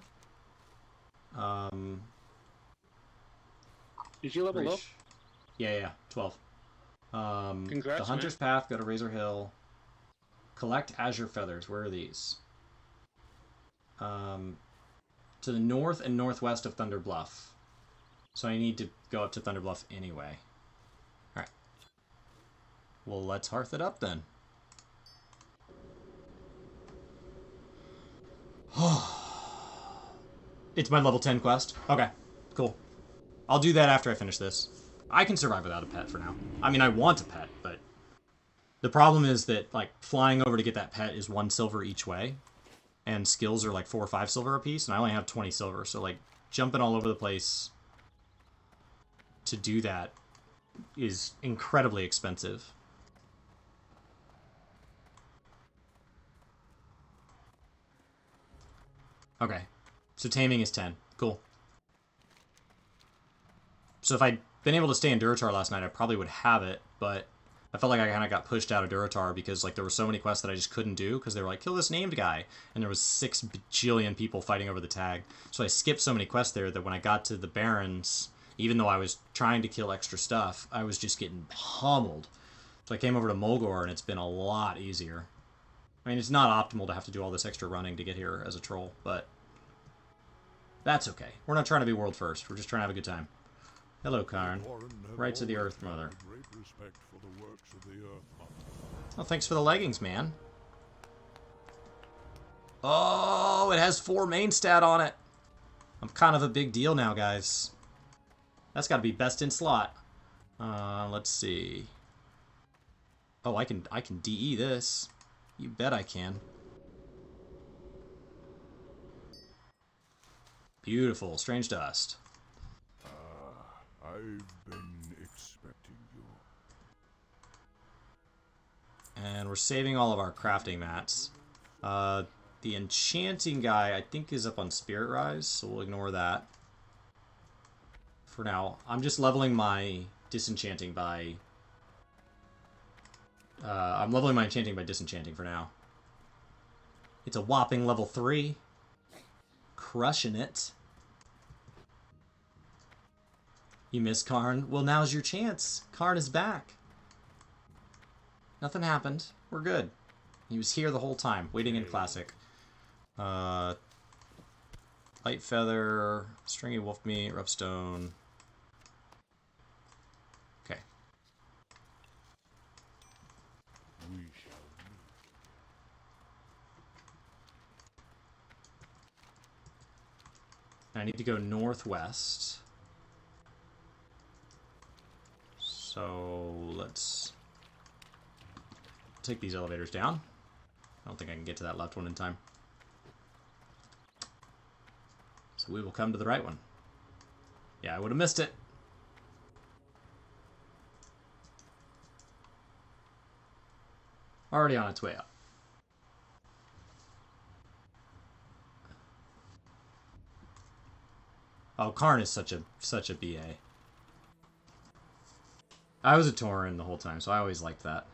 Did you level up? Yeah, 12. Congrats, the Hunter's Path, go to Razor Hill. Collect Azure Feathers. Where are these? To the north and northwest of Thunder Bluff. So I need to go up to Thunder Bluff anyway. Alright. Well, let's hearth it up then. It's my level 10 quest. Okay, cool. I'll do that after I finish this. I can survive without a pet for now. I mean, I want a pet, but the problem is that, like, flying over to get that pet is 1 silver each way, and skills are like 4 or 5 silver apiece, and I only have 20 silver, so, like, jumping all over the place to do that is incredibly expensive. Okay, so taming is 10. Cool. So if I'd been able to stay in Duratar last night, I probably would have it, but I felt like I kind of got pushed out of Duratar because, like, there were so many quests that I just couldn't do because they were like, kill this named guy, and there was 6 bajillion people fighting over the tag. So I skipped so many quests there that when I got to the Barrens, even though I was trying to kill extra stuff, I was just getting pummeled. So I came over to Mulgore, and it's been a lot easier. I mean, it's not optimal to have to do all this extra running to get here as a troll, but that's okay. We're not trying to be world first. We're just trying to have a good time. Hello, Karn. Right to the Earth Mother. Great respect for the works of the Earth Mother. Oh, thanks for the leggings, man. Oh, it has 4 main stat on it. I'm kind of a big deal now, guys. That's got to be best in slot. Let's see. Oh, I can DE this. You bet I can. Beautiful. Strange dust. I've been expecting you. And we're saving all of our crafting mats. The enchanting guy, I think, is up on Spirit Rise, so we'll ignore that. For now, I'm just leveling my disenchanting by... I'm leveling my enchanting by disenchanting for now. It's a whopping level 3. Crushing it. You miss Karn? Well, now's your chance. Karn is back. Nothing happened. We're good. He was here the whole time, waiting in Classic. Light Feather, Stringy Wolf Meat, Rough-Stone. Okay. We shall meet. I need to go northwest. So let's take these elevators down. I don't think I can get to that left one in time. So we will come to the right one. Yeah, I would have missed it. Already on its way up. Oh, Karn is such a BA. I was a Tauren the whole time, so I always liked that.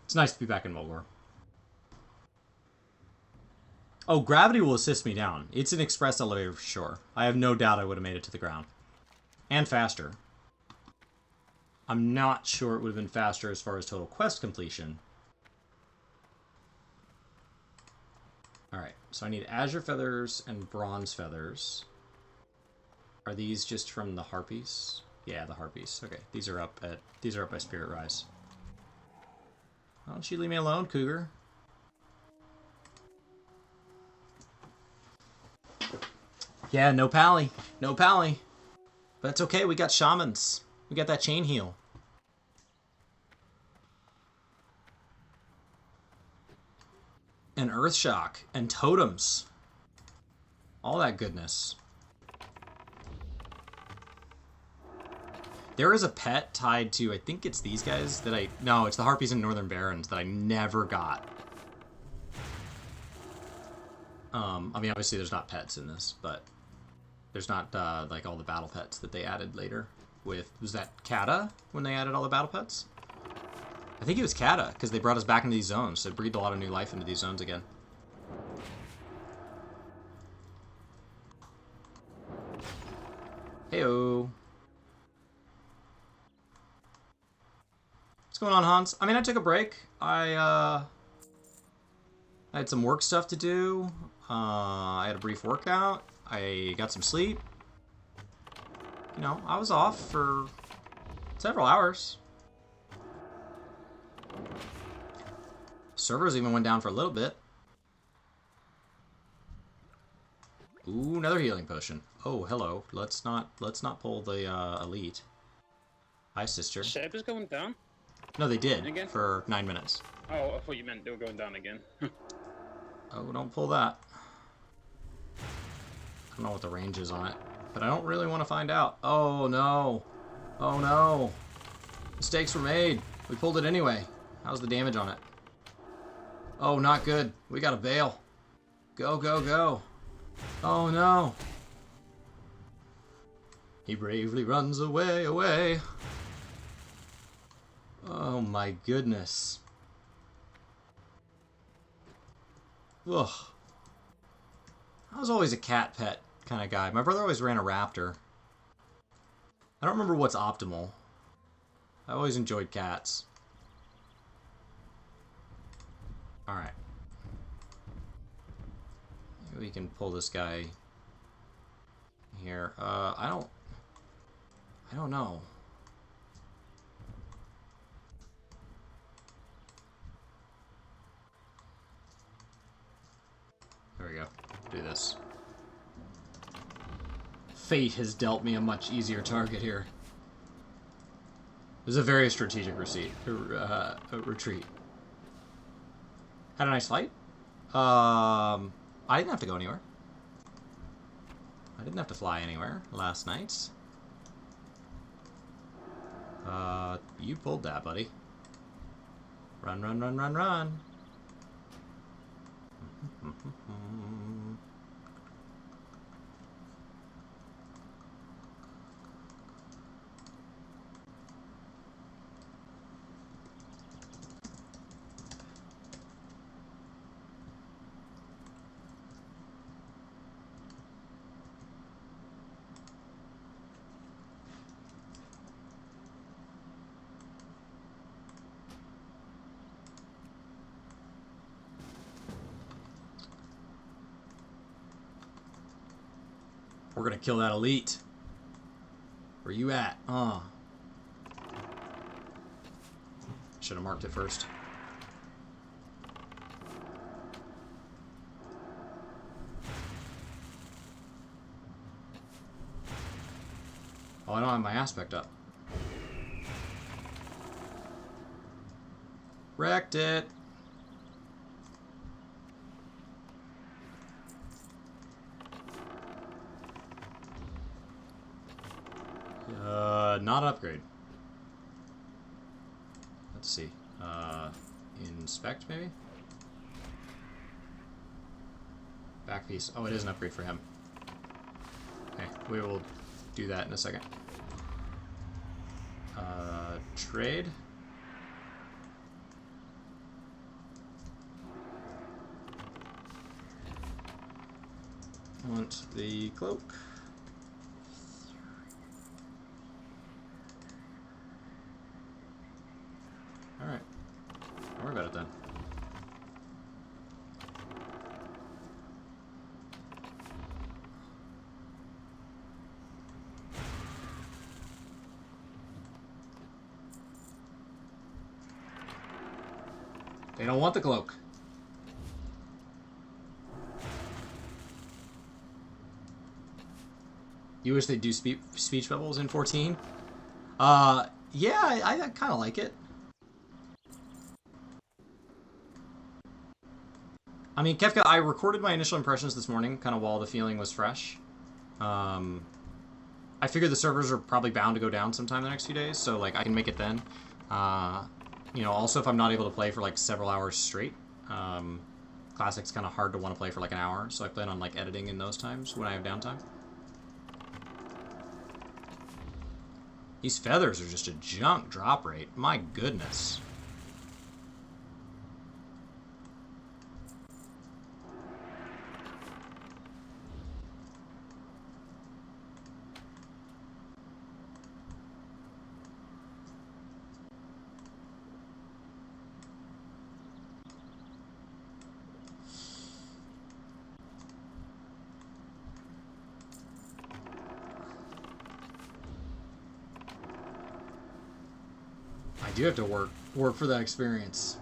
It's nice to be back in Mulgore. Oh, gravity will assist me down. It's an express elevator for sure. I have no doubt I would have made it to the ground. And faster. I'm not sure it would have been faster as far as total quest completion. Alright, so I need azure feathers and bronze feathers. Are these just from the harpies? Yeah, the harpies. Okay, these are up by Spirit Rise. Why don't you leave me alone, Cougar? Yeah, no pally. No pally. But it's okay, we got shamans. We got that chain heal. And earth shock. And totems. All that goodness. There is a pet tied to, I think it's these guys that no, it's the Harpies in Northern Barrens that I never got. I mean, obviously there's not pets in this, but there's not, like, all the battle pets that they added later with, was that Kata when they added all the battle pets? I think it was Kata, because they brought us back into these zones, so it breathed a lot of new life into these zones again. Heyo. What's going on, Hans? I mean, I took a break. I had some work stuff to do. I had a brief workout. I got some sleep. You know, I was off for several hours. Servers even went down for a little bit. Ooh, another healing potion. Oh, hello. Let's not pull the elite. Hi, sister. Sabers going down? No, they did Again? for 9 minutes. Oh, I thought you meant they were going down again. Oh, don't pull that. I don't know what the range is on it, but I don't really want to find out. Oh, no. Oh, no. Mistakes were made. We pulled it anyway. How's the damage on it? Oh, not good. We gotta bail. Go, go, go. Oh, no. He bravely runs away, away. Oh, my goodness. Ugh. I was always a cat pet kind of guy. My brother always ran a raptor. I don't remember what's optimal. I always enjoyed cats. Alright. Maybe we can pull this guy here. I don't know. There we go. Do this. Fate has dealt me a much easier target here. It was a very strategic retreat. Had a nice fight. I didn't have to go anywhere. I didn't have to fly anywhere last night. You pulled that, buddy. Run, run, run, run, run. We're gonna kill that elite. Where you at? Should have marked it first. Oh, I don't have my aspect up. Wrecked it. Not upgrade. Let's see. Inspect, maybe? Back piece. Oh, it is an upgrade for him. Okay, we will do that in a second. Trade. Want the cloak. worry about it then. They don't want the cloak. You wish they'd do speech bubbles in 14? Yeah, I kind of like it. I mean, Kefka, I recorded my initial impressions this morning, kind of while the feeling was fresh. I figure the servers are probably bound to go down sometime in the next few days, so, like, I can make it then. You know, also, if I'm not able to play for, like, several hours straight, Classic's kind of hard to want to play for, like, an hour, so I plan on, like, editing in those times when I have downtime. These feathers are just a junk drop rate. My goodness. I do have to work for that experience.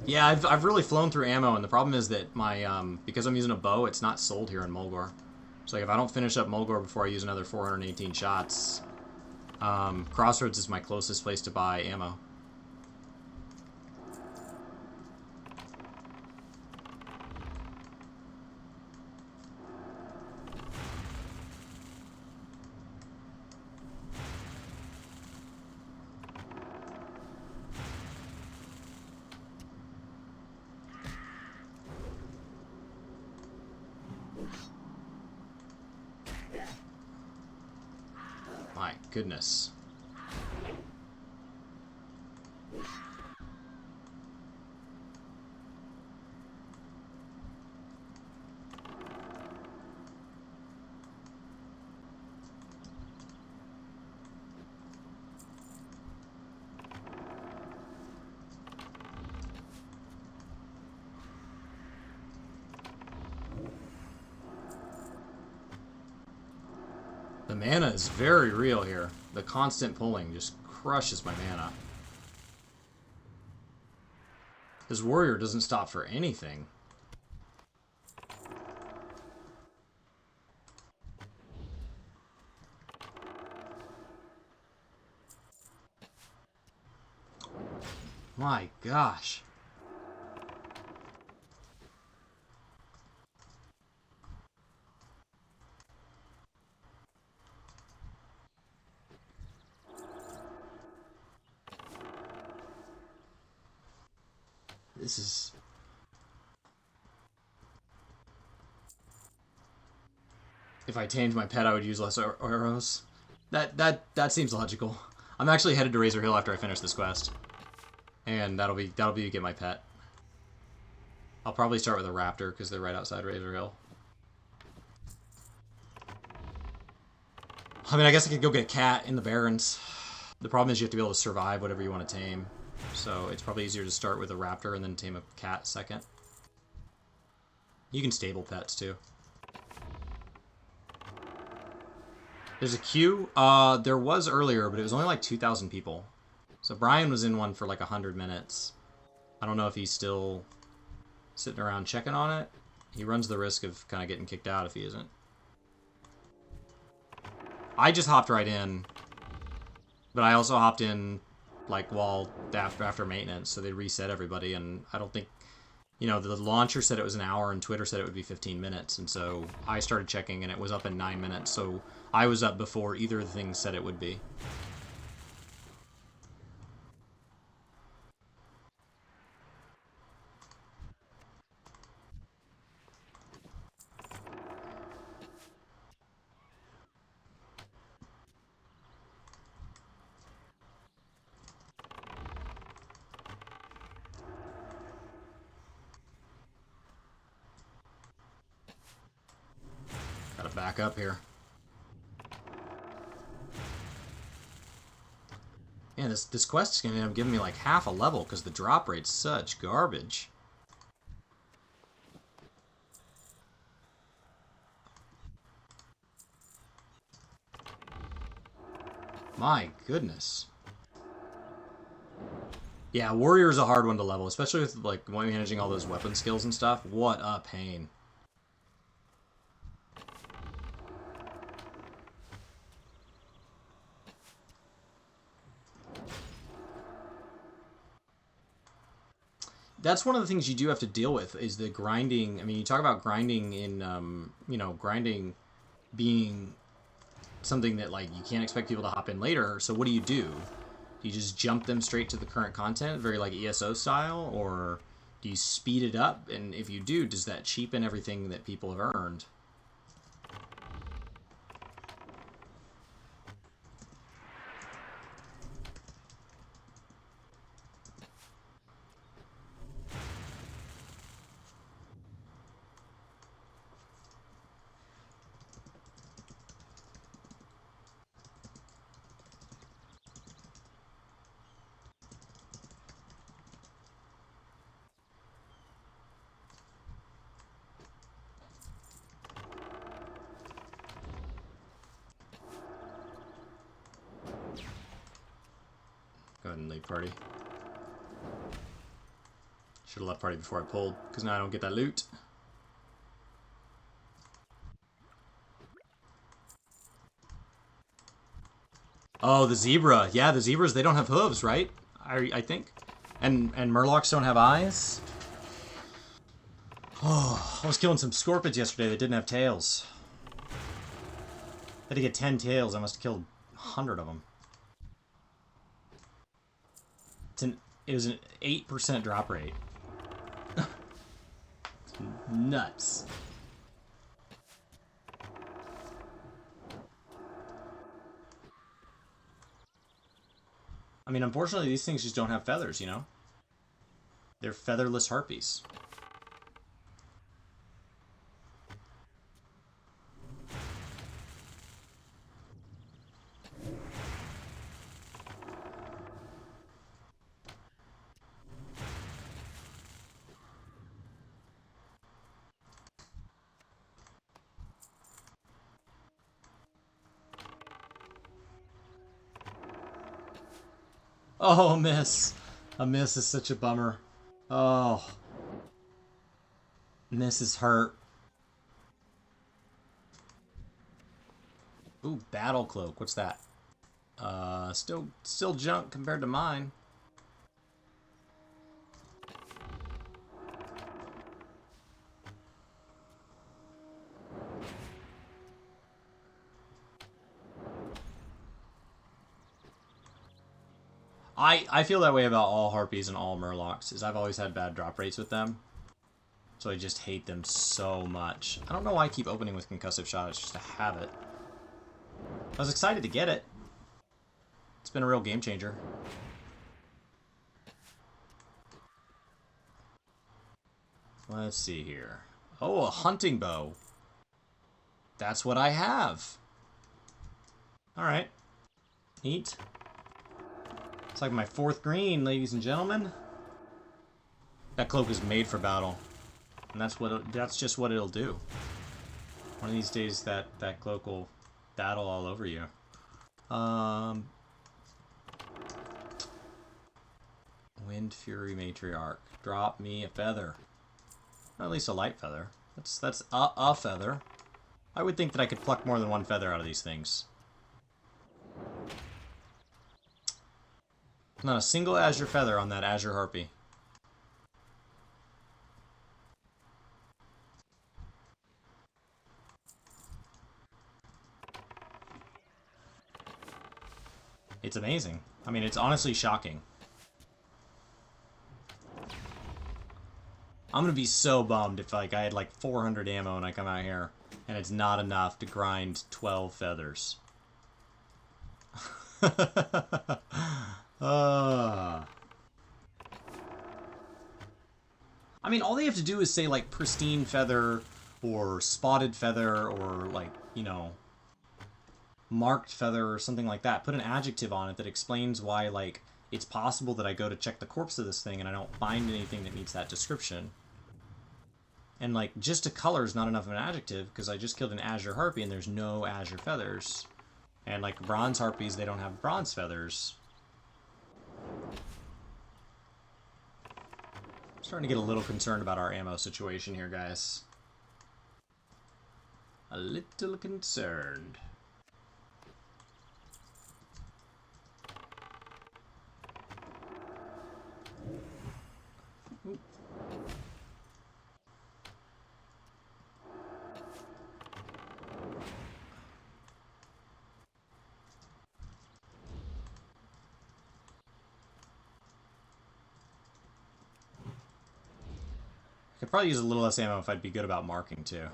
Yeah, I've really flown through ammo, and the problem is that my because I'm using a bow, it's not sold here in Mulgore. So like, if I don't finish up Mulgore before I use another 418 shots, Crossroads is my closest place to buy ammo. My goodness. The mana is very real here. The constant pulling just crushes my mana. This warrior doesn't stop for anything. My gosh. This is... If I tamed my pet, I would use less arrows. That seems logical. I'm actually headed to Razor Hill after I finish this quest. And that'll be to get my pet. I'll probably start with a raptor, because they're right outside Razor Hill. I mean, I guess I could go get a cat in the Barrens. The problem is you have to be able to survive whatever you want to tame. So it's probably easier to start with a raptor and then tame a cat second. You can stable pets too. There's a queue. There was earlier, but it was only like 2,000 people. So Brian was in one for like 100 minutes. I don't know if he's still sitting around checking on it. He runs the risk of kind of getting kicked out if he isn't. I just hopped right in. But I also hopped in like while after maintenance, so they reset everybody, and I don't think, you know, the launcher said it was an hour and Twitter said it would be 15 minutes, and so I started checking and it was up in 9 minutes, so I was up before either of the things said it would be. Gotta back up here. Man, this quest is going to end up giving me like half a level because the drop rate's such garbage. My goodness. Yeah, warrior is a hard one to level, especially with like managing all those weapon skills and stuff. What a pain. That's one of the things you do have to deal with is the grinding. I mean, you talk about grinding in, you know, grinding being something that like you can't expect people to hop in later. So what do? Do you just jump them straight to the current content, very like ESO style, or do you speed it up? And if you do, does that cheapen everything that people have earned? Go ahead and leave party. Should have left party before I pulled, because now I don't get that loot. Oh, the zebra. Yeah, the zebras, they don't have hooves, right? I think. And murlocs don't have eyes? Oh, I was killing some scorpions yesterday that didn't have tails. I had to get 10 tails. I must have killed 100 of them. It was an 8% drop rate. Nuts. I mean, unfortunately, these things just don't have feathers, you know? They're featherless harpies. Oh, a miss. A miss is such a bummer. Oh. Miss is hurt. Ooh, battle cloak. What's that? Still junk compared to mine. I feel that way about all harpies and all murlocs, is I've always had bad drop rates with them. So I just hate them so much. I don't know why I keep opening with concussive shot, it's just a habit. I was excited to get it. It's been a real game changer. Let's see here. Oh, a hunting bow. That's what I have. Alright. Neat. It's like my 4th green, ladies and gentlemen. That cloak is made for battle. And that's just what it'll do. One of these days that cloak will battle all over you. Wind Fury Matriarch. Drop me a feather. Or at least a light feather. That's a feather. I would think that I could pluck more than one feather out of these things. Not a single azure feather on that azure harpy. It's amazing. I mean, it's honestly shocking. I'm gonna be so bummed if like I had like 400 ammo and I come out here and it's not enough to grind 12 feathers. I mean, all they have to do is say, like, pristine feather, or spotted feather, or, like, you know, marked feather or something like that. Put an adjective on it that explains why, like, it's possible that I go to check the corpse of this thing and I don't find anything that meets that description. And, like, just a color is not enough of an adjective, because I just killed an azure harpy and there's no azure feathers. And, like, bronze harpies, they don't have bronze feathers. I'm starting to get a little concerned about our ammo situation here, guys. A little concerned. Ooh. Could probably use a little less ammo if I'd be good about marking too.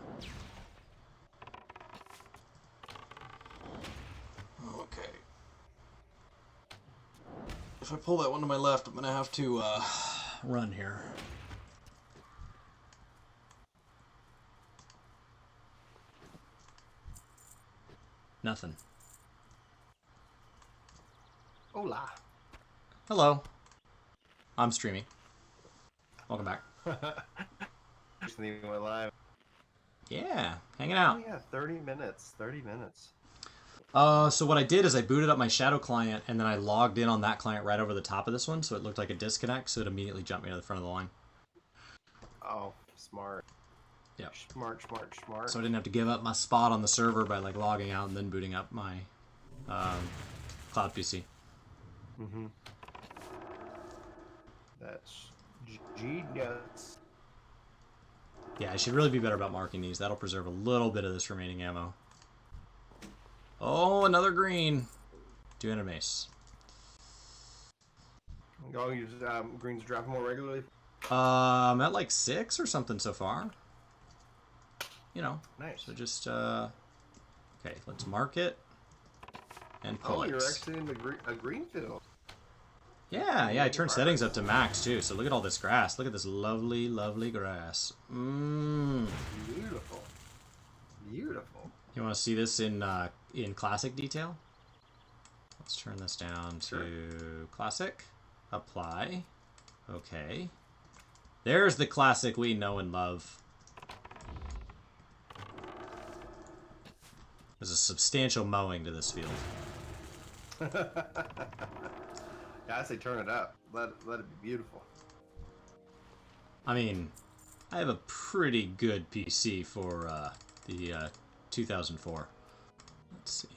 Okay. If I pull that one to my left, I'm gonna have to run here. Nothing. Hola. Hello. I'm streaming. Welcome back. Recently went live. Yeah, hanging Oh out. yeah, 30 minutes. 30 minutes. So what I did is I booted up my shadow client and then I logged in on that client right over the top of this one, so it looked like a disconnect, so it immediately jumped me to the front of the line. Oh, smart. Yep. Smart, smart, smart. So I didn't have to give up my spot on the server by like logging out and then booting up my cloud PC. Mm-hmm. That's genius. Yeah, I should really be better about marking these. That'll preserve a little bit of this remaining ammo. Oh, another green. 200 mace. Oh, you greens dropping more regularly? I'm at like 6 or something so far. You know. Nice. So just, okay, let's mark it and pull it. You're actually in the green field. Yeah, I turned settings up to max too, so look at all this grass. Look at this lovely, lovely grass. Mmm. Beautiful. Beautiful. You want to see this in classic detail? Let's turn this down to classic. Apply. Okay. There's the classic we know and love. There's a substantial mowing to this field. Yeah, I say turn it up. Let it be beautiful. I mean, I have a pretty good PC for the 2004. Let's see.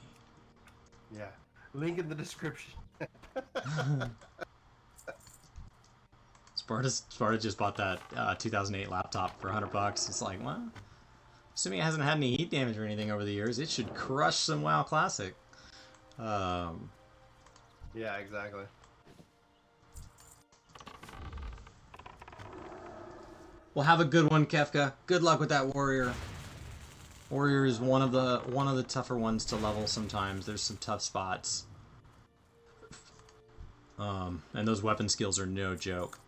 Yeah. Link in the description. Sparta just bought that 2008 laptop for $100. It's like, well, assuming it hasn't had any heat damage or anything over the years, it should crush some WoW Classic. Yeah, exactly. Well, have a good one, Kefka. Good luck with that warrior. Warrior is one of the tougher ones to level sometimes. There's some tough spots. And those weapon skills are no joke.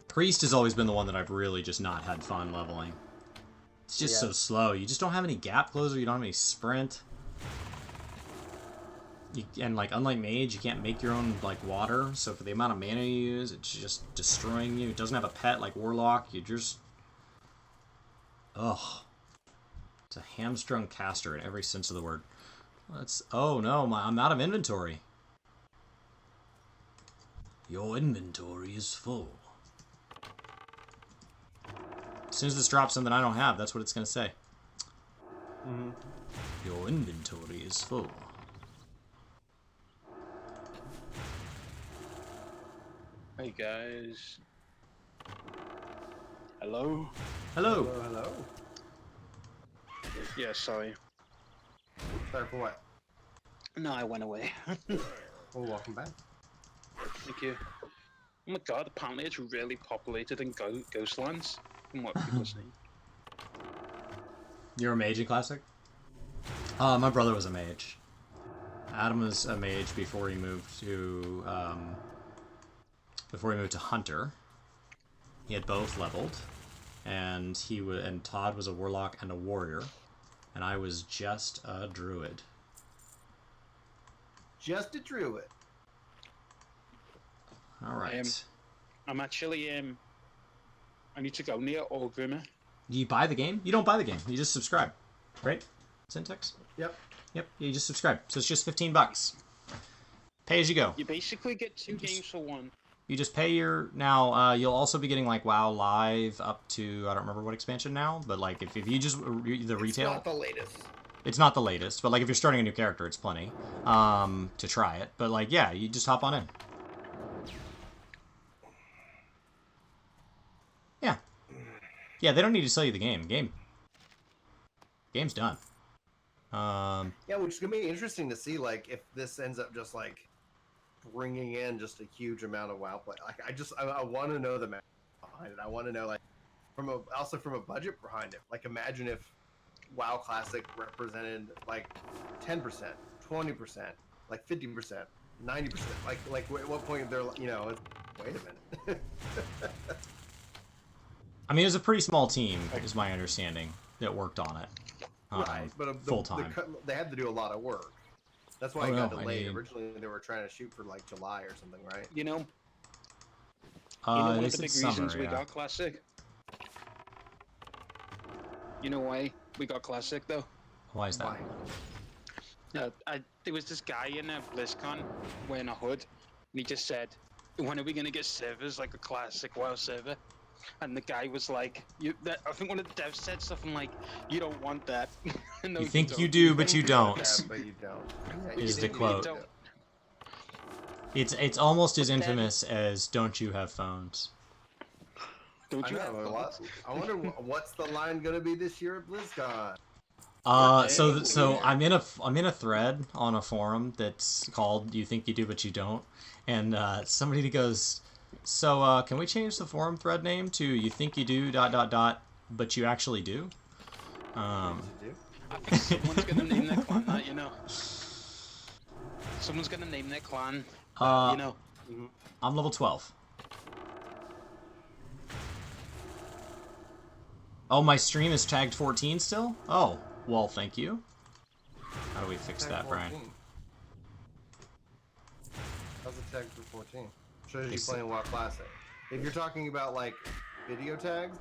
Priest has always been the one that I've really just not had fun leveling. It's just so slow. You just don't have any gap closer. You don't have any sprint. And like, unlike mage, you can't make your own like water. So for the amount of mana you use, it's just destroying you. It doesn't have a pet like warlock. You just, ugh. It's a hamstrung caster in every sense of the word. Let's. Oh no, I'm out of inventory. Your inventory is full. As soon as this drops something I don't have, that's what it's gonna say. Mm-hmm. Your inventory is full. Hey guys. Hello? Hello. Hello, hello. Yeah, sorry. Sorry for what? No, I went away. Oh, welcome back. Thank you. Oh my god, apparently it's really populated in Ghostlands, from what people are saying. You're a mage in Classic? My brother was a mage. Adam was a mage before he moved to Hunter. He had both leveled, and Todd was a warlock and a warrior. And I was just a druid. Just a druid. All right. I'm actually I need to go near Orgrimmar. Do you buy the game? You don't buy the game. You just subscribe, right? Syntax? Yep. Yep. You just subscribe. So it's just $15. Pay as you go. You basically get two games for one. You just pay your now. You'll also be getting like WoW Live up to I don't remember what expansion now, but like if you just the retail. It's not the latest. It's not the latest, but like if you're starting a new character, it's plenty to try it. But like yeah, you just hop on in. Yeah, yeah. They don't need to sell you the game. Game's done. Yeah, which is gonna be interesting to see, like if this ends up just like bringing in just a huge amount of WoW play. Like I want to know the math behind it. I want to know like from a budget behind it. Like imagine if WoW Classic represented like 10%, 20%, like 50%, 90%. Like at what point they're wait a minute. I mean, it was a pretty small team, is my understanding, that worked on it. Right, but full time. They had to do a lot of work. That's why it got delayed. Originally, they were trying to shoot for like July or something, right? You know one of the big reasons we got Classic? You know why we got Classic, though? Why is that? There was this guy in a BlizzCon wearing a hood, and he just said, when are we going to get servers like a Classic WoW server? And the guy was like, I think one of the devs said something like, you don't want that. No, you think you do, but you don't. But you don't. Is the quote. It's almost as infamous as "Don't you have phones?" Don't you have phones? I wonder what's the line gonna be this year at BlizzCon. So I'm in a thread on a forum that's called "You Think You Do, But You Don't," and somebody goes, so can we change the forum thread name to "You Think You Do ... but you actually do"? I think someone's gonna name their clan that, Someone's gonna name their clan. I'm level 12. Oh, my stream is tagged 14 still? Oh, well, thank you. How do we fix that, Brian? How's it tagged for 14? Shows you playing WoW Classic. If you're talking about like video tags,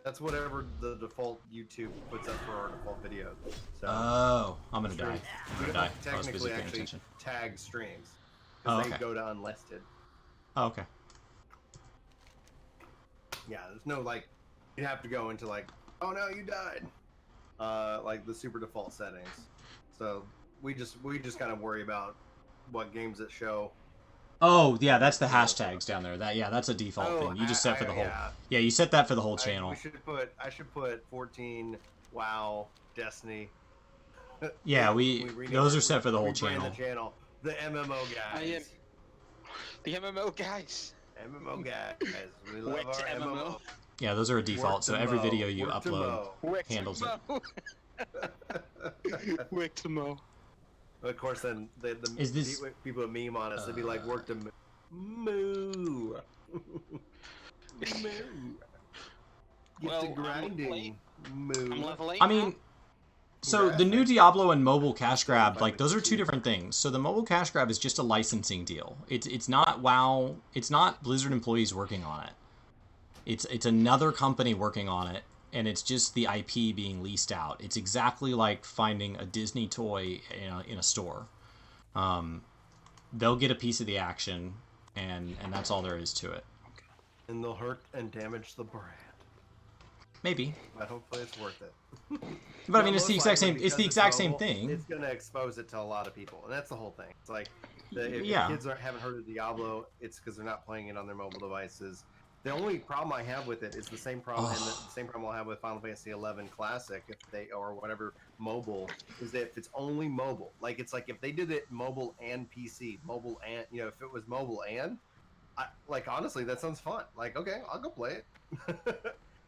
that's whatever the default YouTube puts up for our default videos. So, oh, I'm gonna die. You don't technically actually tag streams because they go to unlisted. Oh, okay. Yeah, there's no like, you have to go into like, oh no, you died, like the super default settings. So we just kind of worry about what games that show. Oh yeah, that's the hashtags down there. That's a default thing. You just set for the whole. Yeah, you set that for the whole channel. I should put 14 WoW Destiny. Yeah, those are set for the whole channel. The MMO guys. The MMO guys. MMO guys. We love our MMO. Yeah, those are a default. So every video you upload handles it. Work to mow. Of course, then people that meme on us, they'd be like, "Work to moo." Moo. Get to grinding. Moo. I'm level 8 I mean, so the new Diablo and mobile cash grab, like those are two different things. So the mobile cash grab is just a licensing deal. It's not WoW. It's not Blizzard employees working on it. It's another company working on it. And it's just the IP being leased out. It's exactly like finding a Disney toy in a store. They'll get a piece of the action, and that's all there is to it. And they'll hurt and damage the brand. Maybe. But hopefully it's worth it. But I mean, it's the exact same. It's the exact same thing. It's gonna expose it to a lot of people, and that's the whole thing. It's like if kids haven't heard of Diablo, it's because they're not playing it on their mobile devices. The only problem I have with it is the same problem, and the same problem I'll have with Final Fantasy XI Classic, or whatever mobile, is that if it's only mobile, like it's like if they did it mobile and PC, mobile and if it was mobile and, honestly, that sounds fun. Like, okay, I'll go play it,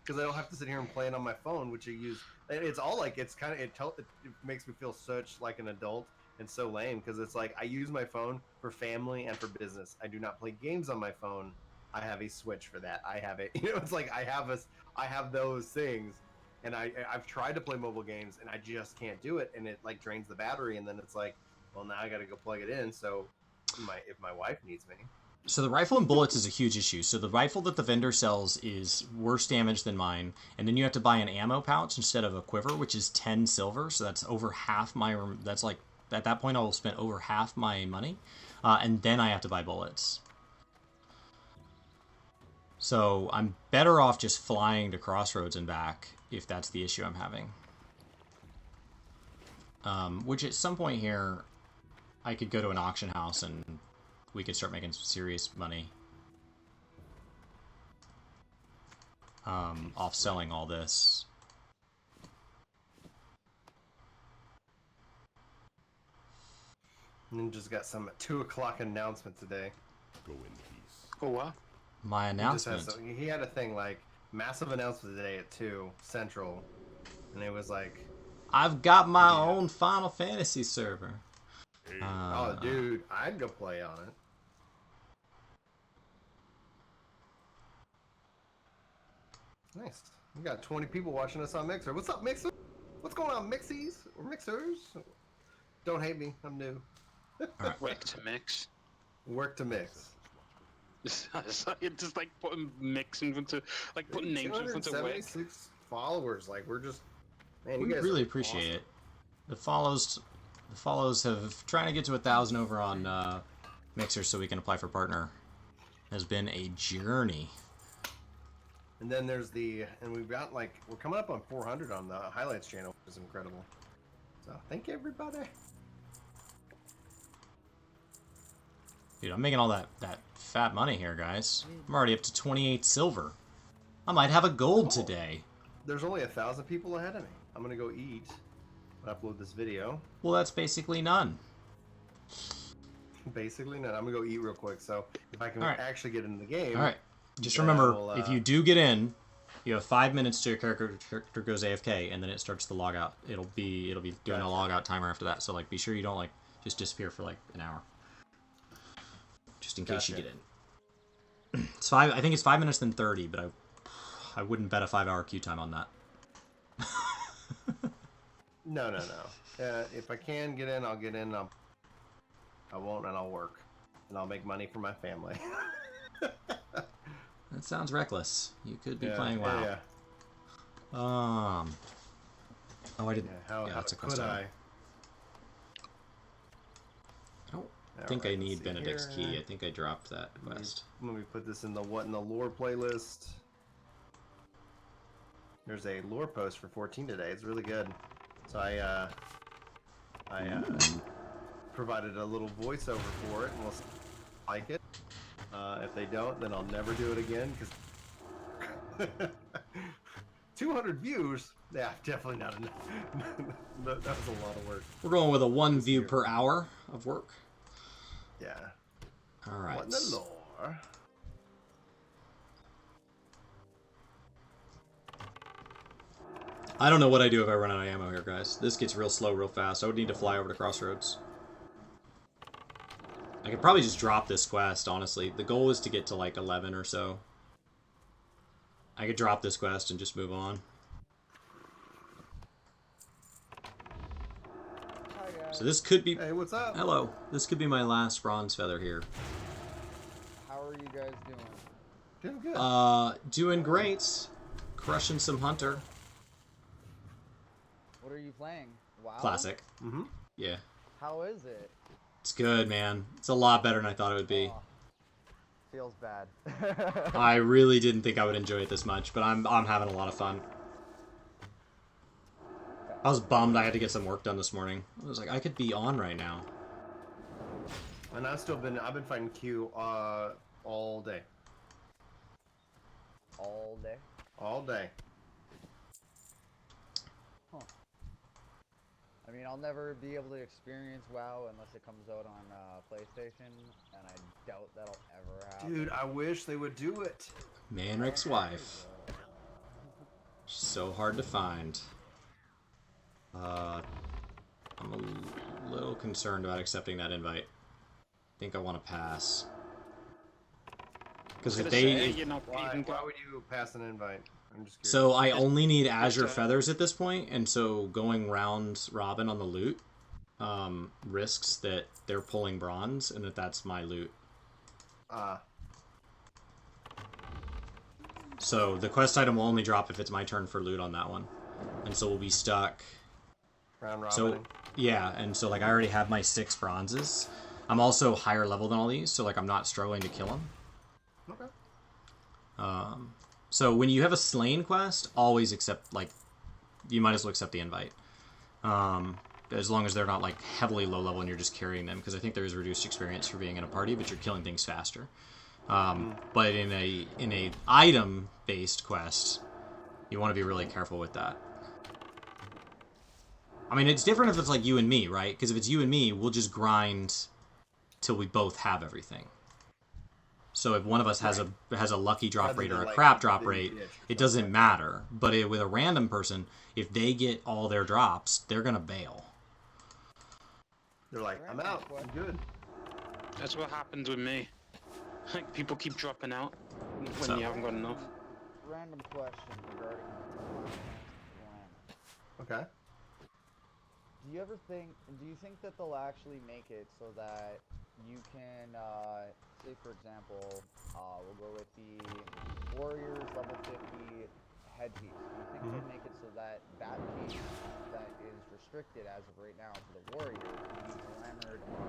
because I don't have to sit here and play it on my phone, which I use. It's all like it makes me feel such like an adult and so lame, because it's like I use my phone for family and for business. I do not play games on my phone. I have a Switch for that. I have it. It's like I have those things, And I've tried to play mobile games, and I just can't do it, and it like drains the battery, and then it's like, well, now I got to go plug it in. So, if my wife needs me. So the rifle and bullets is a huge issue. So the rifle that the vendor sells is worse damage than mine, and then you have to buy an ammo pouch instead of a quiver, which is 10 silver. So that's over half my. That's like at that point I will spend over half my money, and then I have to buy bullets. So I'm better off just flying to Crossroads and back if that's the issue I'm having. Which at some point here, I could go to an auction house and we could start making some serious money off selling all this. Ninja's got some 2 o'clock announcement today. Go in peace. Oh, what? My announcement. He had a thing like massive announcement today at 2 Central, and it was like, I've got my own Final Fantasy server. oh, dude, I'd go play on it. Nice. We got 20 people watching us on Mixer. What's up, Mixer? What's going on, Mixies or Mixers? Don't hate me. I'm new. Work to mix. Work to mix. It's like putting mix in front of, like putting names in front of work. 276 followers. Like we're just, man. We You guys really are appreciate awesome. it. The follows have trying to get to 1,000 over on Mixer so we can apply for partner. Has been a journey. And then there's and we've got like, we're coming up on 400 on the highlights channel, which is incredible. So thank you, everybody. Dude, I'm making all that fat money here, guys. I'm already up to 28 silver. I might have a gold today. There's only 1,000 people ahead of me. I'm gonna go eat and upload this video. Well, that's basically none. Basically, no. I'm gonna go eat real quick. So if I can actually get into the game. All right. Just then remember, if you do get in, you have 5 minutes till your character goes AFK, and then it starts the logout. It'll be doing a logout timer after that. So like, be sure you don't like just disappear for like an hour, just in case you get in. It's I think it's 5 minutes then 30, but I wouldn't bet a 5-hour queue time on that. No. If I can get in, I'll get in. I won't, and I'll work, and I'll make money for my family. That sounds reckless. You could be playing WoW. Yeah. Oh, I didn't. How that's a could question. I? I don't think I need Benedict's key. I think I dropped that quest. Let me put this in the What in the Lore playlist. There's a lore post for 14 today. It's really good. So I provided a little voiceover for it, and we'll like it. If they don't, then I'll never do it again, because 200 views? Yeah, definitely not enough. That was a lot of work. We're going with a 1 view per hour of work. Yeah. All right. What in the lore? I don't know what I do if I run out of ammo here, guys. This gets real slow real fast. I would need to fly over to Crossroads. I could probably just drop this quest, honestly. The goal is to get to like 11 or so. I could drop this quest and just move on. Hi guys. So this could be... Hey, what's up? Hello. This could be my last bronze feather here. How are you guys doing? Doing good. Doing great. Crushing some Hunter. What are you playing? WoW? Classic. Mm-hmm. Yeah. How is it? It's good, man. It's a lot better than I thought it would be. Oh, feels bad. I really didn't think I would enjoy it this much, but I'm having a lot of fun. I was bummed I had to get some work done this morning. I was like, I could be on right now. And I've been fighting Q all day. All day? All day. Huh. I mean, I'll never be able to experience WoW unless it comes out on PlayStation, and I doubt that'll ever happen. Dude, I wish they would do it. Manrick's wife. She's so hard to find. I'm a little concerned about accepting that invite. I think I want to pass. Because if they... You're not Why even would you pass an invite? I'm just curious. So I only need Azure Feathers at this point, and so going round robin on the loot risks that they're pulling bronze, and that's my loot. So the quest item will only drop if it's my turn for loot on that one, and so we'll be stuck. Round robin. So yeah, and so like I already have my 6 bronzes. I'm also higher level than all these, so like I'm not struggling to kill them. Okay. So when you have a slain quest, always accept, like, you might as well accept the invite. As long as they're not like heavily low level and you're just carrying them, because I think there is reduced experience for being in a party, but you're killing things faster. But in a item based quest, you want to be really careful with that. I mean, it's different if it's like you and me, right? Because if it's you and me, we'll just grind till we both have everything. So if one of us has a lucky drop rate or a crap drop rate, it doesn't matter. But with a random person, if they get all their drops, they're gonna bail. They're like, I'm out. I'm good. That's what happens with me. Like, people keep dropping out when you haven't got enough. Random question regarding Okay. Do you think that they'll actually make it so that you can, say for example, we'll go with the Warriors level 50 headpiece. Do you think they'll make it so that that piece that is restricted as of right now to the Warrior can be glamored on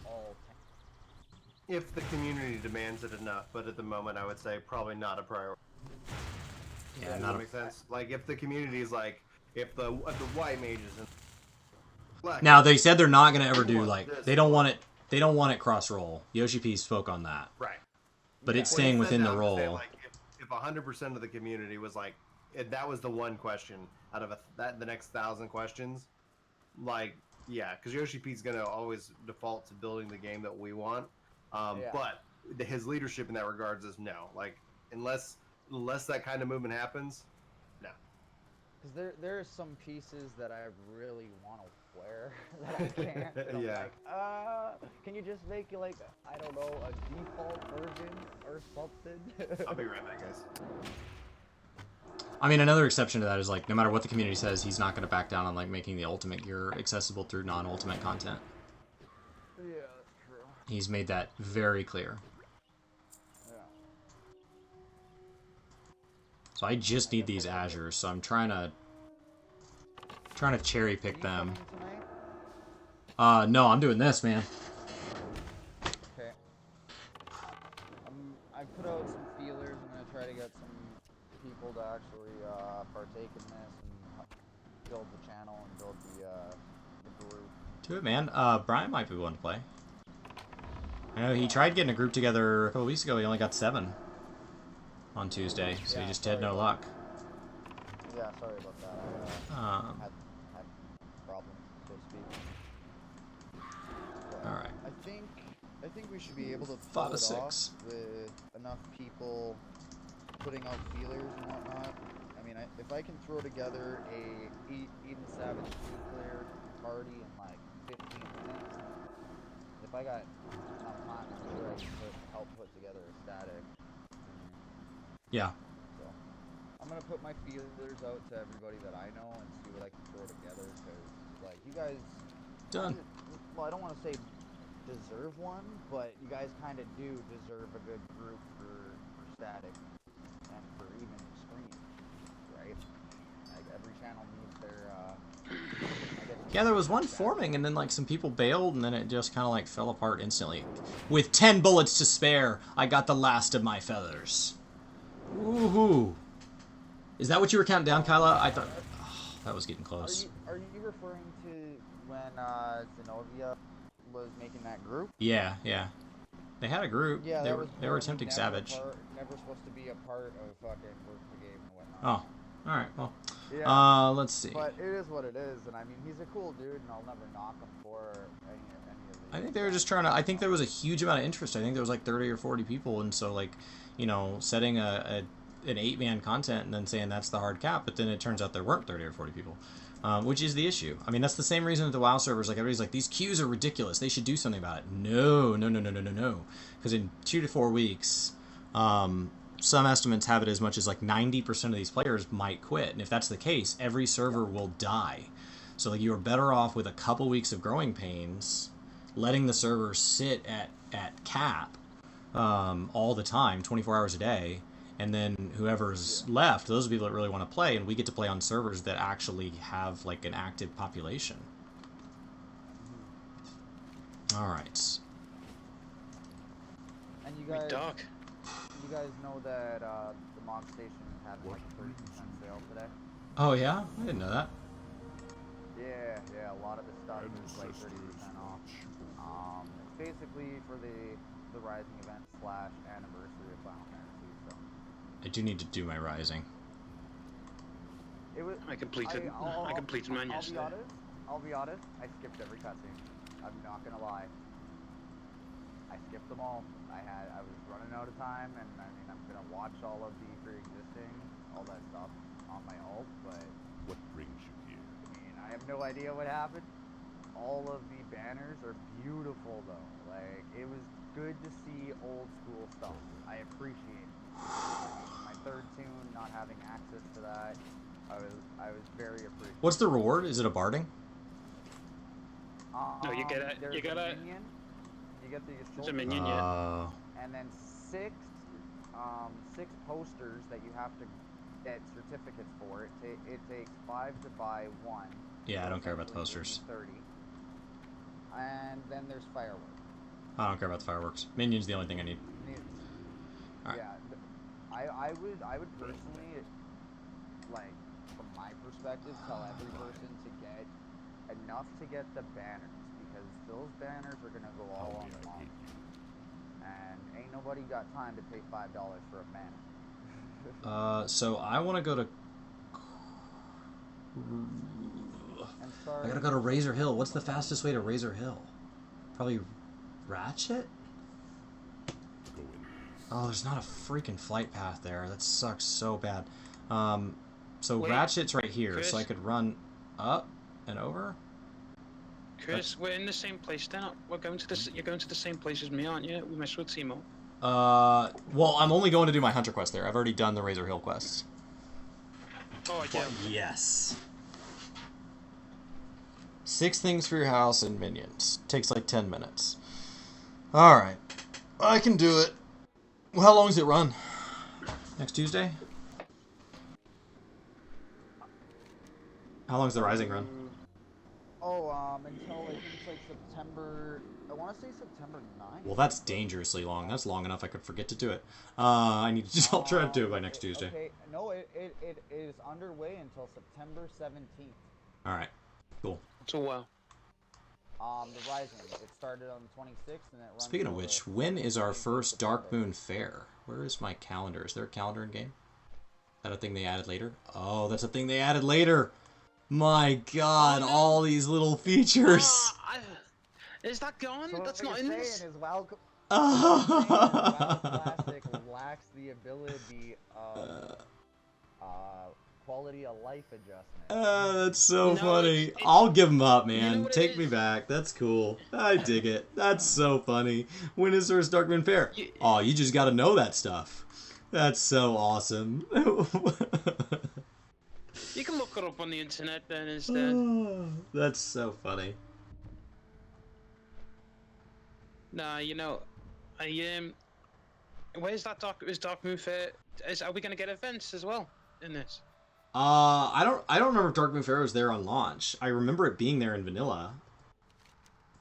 all 10? If the community demands it enough, but at the moment I would say probably not a priority. Yeah, Does that make sense? Like if the community is like, if the white mages and black Now they said they're not gonna ever do like they don't want it. They don't want it cross roll. Yoshi P spoke on that. Right. But it's staying within the role. Like, if 100% of the community was like, if that was the one question out of the next 1,000 questions, like, yeah, because Yoshi P's gonna always default to building the game that we want. But his leadership in that regards is no. Like, unless that kind of movement happens, no. Because there are some pieces that I really want to wear that I can't. And Yeah. I'm like, can you just make like, I don't know, a default version or something? I'll be right back, guys. I mean, another exception to that is like, no matter what the community says, he's not going to back down on like making the ultimate gear accessible through non-ultimate content. Yeah, that's true. He's made that very clear. Yeah. So I just need these Azures, so I'm trying to cherry pick them. No, I'm doing this, man. Okay. I put out some feelers. I'm gonna try to get some people to actually partake in this and build the channel and build the group. Do it, man. Brian might be willing to play. I know he tried getting a group together a couple weeks ago. He only got 7 on Tuesday, so he just had no luck. Yeah, sorry about that. I had problems, so to speak. But All right. I think we should be able to pull 5 it of 6 off with enough people putting out feelers and whatnot. I mean, if I can throw together a Eden Savage nuclear party in like 15 minutes, if I got enough time, I'm sure I can help put together a static. Yeah. So I'm gonna put my feelers out to everybody that I know and see what I can throw together. Because like you guys, Done. well, I don't want to say deserve one, but you guys kind of do deserve a good group for static and for even stream, right? Like every channel needs their. Yeah, there was one forming, and then like some people bailed, and then it just kind of like fell apart instantly. With 10 bullets to spare, I got the last of my feathers. Woohoo! Is that what you were counting down, Kyla? I thought that was getting close. Are you referring to when Zenobia was making that group? Yeah, yeah. They had a group. Yeah, they were attempting Savage. Never supposed to be a part of fucking work the game and whatnot. Oh, all right. Well, yeah, let's see. but it is what it is, and I mean he's a cool dude, and I'll never knock him for any of these. I think they were just trying to. I think there was a huge amount of interest. I think there was like 30 or 40 people, and so like, you know, setting an 8-man content and then saying that's the hard cap, but then it turns out there weren't 30 or 40 people, which is the issue. I mean, that's the same reason with the WoW servers. Like everybody's like, these queues are ridiculous. They should do something about it. No, because in 2 to 4 weeks, some estimates have it as much as like 90% of these players might quit. And if that's the case, every server will die. So like you're better off with a couple weeks of growing pains, letting the server sit at cap all the time, 24 hours a day, and then whoever's left, those people that really want to play, and we get to play on servers that actually have like an active population. All right. And you Big guys, dog. you guys know that the Mog Station had like a 30% sale today. Oh yeah, I didn't know that. Yeah, a lot of the stuff is like 30% off. It's basically for the Rising event / anniversary of Final Fantasy. So I do need to do my Rising. it was. I completed mine yesterday. I'll be honest. I skipped every cutscene. I'm not gonna lie. I skipped them all. I was running out of time, and I mean I'm gonna watch all of the pre-existing, all that stuff on my ult, but What brings you here? I mean I have no idea what happened. All of the banners are beautiful though. Like it was good to see old school stuff. I appreciate it. My third tune, not having access to that, I was very appreciative. What's the reward? Is it a barding? No, you get it. There's You get a it. minion. You get the It's a minion, yeah. and then six posters that you have to get certificates for. It takes 5 to buy one. Yeah, I don't care about the essentially posters. 30. And then there's fireworks. I don't care about the fireworks. Minion's the only thing I need. Alright. Yeah, I would personally, like, from my perspective, tell every person to get enough to get the banners, because those banners are gonna go all on the launch. And ain't nobody got time to pay $5 for a banner. So I want to go to... I'm sorry. I gotta go to Razor Hill. What's the fastest way to Razor Hill? Probably Ratchet? Go in peace. Oh, there's not a freaking flight path there. That sucks so bad. So Wait, Ratchet's right here, Chris? so I could run up and over? Chris, we're in the same place now. We're going to the. You're going to the same place as me, aren't you? We messed with Timo. Well, I'm only going to do my Hunter quest there. I've already done the Razor Hill quests. Oh yeah. Yes. 6 things for your house and minions. Takes like 10 minutes. Alright. I can do it. Well, how long does it run? Next Tuesday? How long does the Rising run? Until I think it's like September. I want to say September 9th. Well, that's dangerously long. That's long enough I could forget to do it. I need to just, I'll try to do it by next Tuesday. Okay, no, it is underway until September 17th. Alright. Cool. It's a while. The Rising. It started on the 26th and it runs. Speaking of till which, the when is our 18th first of Dark September. Moon Fair? Where is my calendar? Is there a calendar in game? Is that a thing they added later? Oh, that's a thing they added later! My god, Oh, no. all these little features! Is that gone? So That's what not you're in saying this. is WoW Oh. Classic lacks the ability of quality of life adjustment. That's so No, funny. it's- I'll give them up, You man. know what it Take me is? back. That's cool. I dig it. That's so funny. When is first Dark Moon Fair? You- Oh, you just gotta know that stuff. That's so awesome. You can look it up on the internet then instead. That's so funny. Nah, you know, where's that Dark Moon Fair? Are we gonna get events as well in this? I don't remember if Dark Moon Fair was there on launch. I remember it being there in vanilla.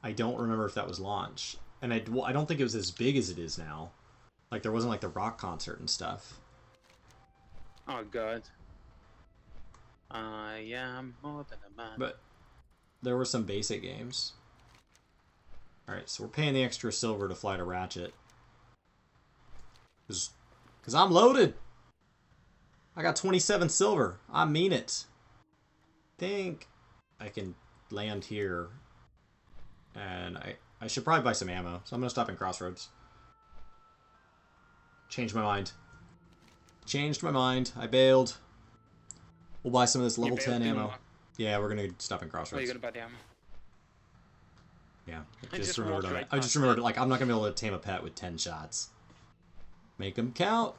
I don't remember if that was launch. And I don't think it was as big as it is now. Like, there wasn't, like, the rock concert and stuff. Oh god. I am more than a man. But there were some basic games. Alright, so we're paying the extra silver to fly to Ratchet. Because I'm loaded! I got 27 silver. I mean it. Think I can land here. And I should probably buy some ammo. So I'm going to stop in Crossroads. Changed my mind. Changed my mind. I bailed. We'll buy some of this level 10 ammo. Yeah, we're going to stop in Oh, Crossroads. you're gonna buy the ammo. Yeah. I just remembered. walked right I just past remembered, it. like, I'm not going to be able to tame a pet with 10 shots. Make them count.